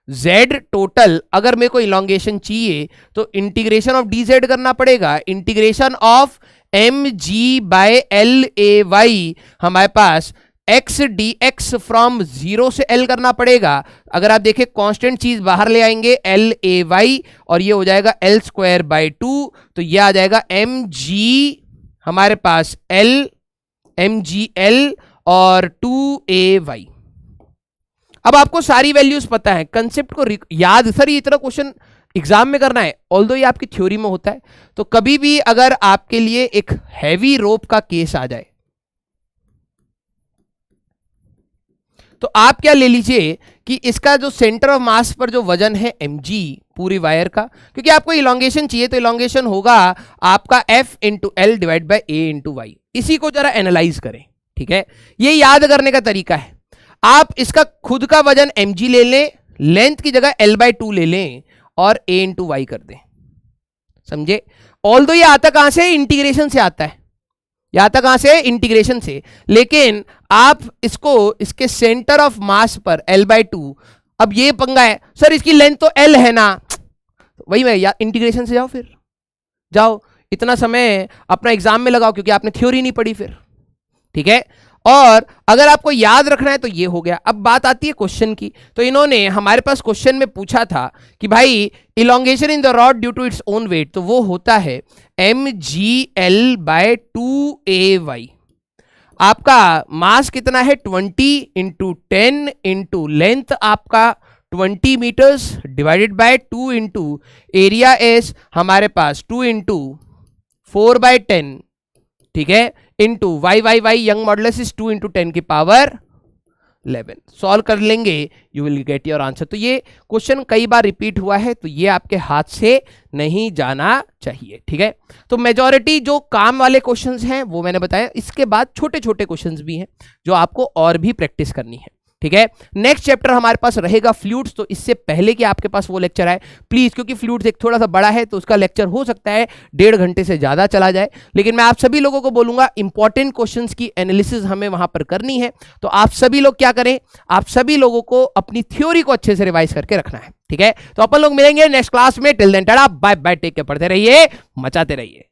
z टोटल अगर मेरे को इलोंगेशन चाहिए तो इंटीग्रेशन ऑफ dz करना पड़ेगा, इंटीग्रेशन ऑफ mg/l/a/y हमारे पास x dx फ्रॉम 0 से l करना पड़ेगा। अगर आप देखें कांस्टेंट चीज बाहर ले आएंगे l/a/y और ये हो जाएगा l²/2, तो ये आ जाएगा mg हमारे पास l mgl और 2ay। अब आपको सारी वैल्यूज पता है, कंसेप्ट को याद, सर ये इतना क्वेश्चन एग्जाम में करना है, ऑल्दो ये आपकी थ्योरी में होता है। तो कभी भी अगर आपके लिए एक हैवी रोप का केस आ जाए तो आप क्या ले लीजिए कि इसका जो सेंटर ऑफ मास पर जो वजन है mg पूरी वायर का, क्योंकि आपको इलोंगेशन चाहिए तो इलोंगेशन होगा आपका f into L divide by a into Y. इसी को जरा एनालाइज करें, ठीक है? ये याद करने का तरीका है, आप इसका खुद का वजन mg ले लें, लेंथ की जगह l/2 ले लें और a इंटू वाई कर दें। समझे? ऑल्दो ये आता कहां से, इंटीग्रेशन से आता है, ये आता कहां से, इंटीग्रेशन से। लेकिन आप इसको इसके सेंटर ऑफ मास पर l/2, अब ये पंगा है सर इसकी लेंथ तो l है ना, वही मैं इंटीग्रेशन से जाओ, फिर जाओ, इतना समय अपना एग्जाम में लगाओ क्योंकि आपने थ्योरी नहीं पढ़ी फिर, ठीक है? और अगर आपको याद रखना है तो ये हो गया। अब बात आती है क्वेश्चन की, तो इन्होंने हमारे पास क्वेश्चन में पूछा था कि भाई elongation in the rod due to its own weight, तो वो होता है mgl/2ay। आपका मास कितना है 20 इंटू 10 इंटू लेंथ आपका 20 metres divided by 2 into area is हमारे पास 2 इंटू 4/10, ठीक है, into Y Y Y Young modulus is 2 into 10 की पावर 11। सॉल्व कर लेंगे, you will get your answer. तो ये क्वेश्चन कई बार रिपीट हुआ है, तो ये आपके हाथ से नहीं जाना चाहिए, ठीक है? तो मेजॉरिटी जो काम वाले क्वेश्चंस हैं वो मैंने बताया, इसके बाद छोटे छोटे क्वेश्चंस भी हैं जो आपको और भी प्रैक्टिस करनी है, ठीक है? नेक्स्ट चैप्टर हमारे पास रहेगा फ्लूइड्स। तो इससे पहले कि आपके पास वो लेक्चर आए, प्लीज, क्योंकि फ्लूइड्स एक थोड़ा सा बड़ा है तो उसका लेक्चर हो सकता है 1.5 घंटे से ज्यादा चला जाए, लेकिन मैं आप सभी लोगों को बोलूंगा इंपॉर्टेंट क्वेश्चंस की एनालिसिस हमें वहां पर करनी है। तो आप सभी लोग क्या करें, आप सभी लोगों को अपनी थ्योरी को अच्छे से रिवाइज करके रखना है, ठीक है? तो अपन लोग मिलेंगे नेक्स्ट क्लास में। Till then tata, bye bye, take care, पढ़ते रहिए, मचाते रहिए।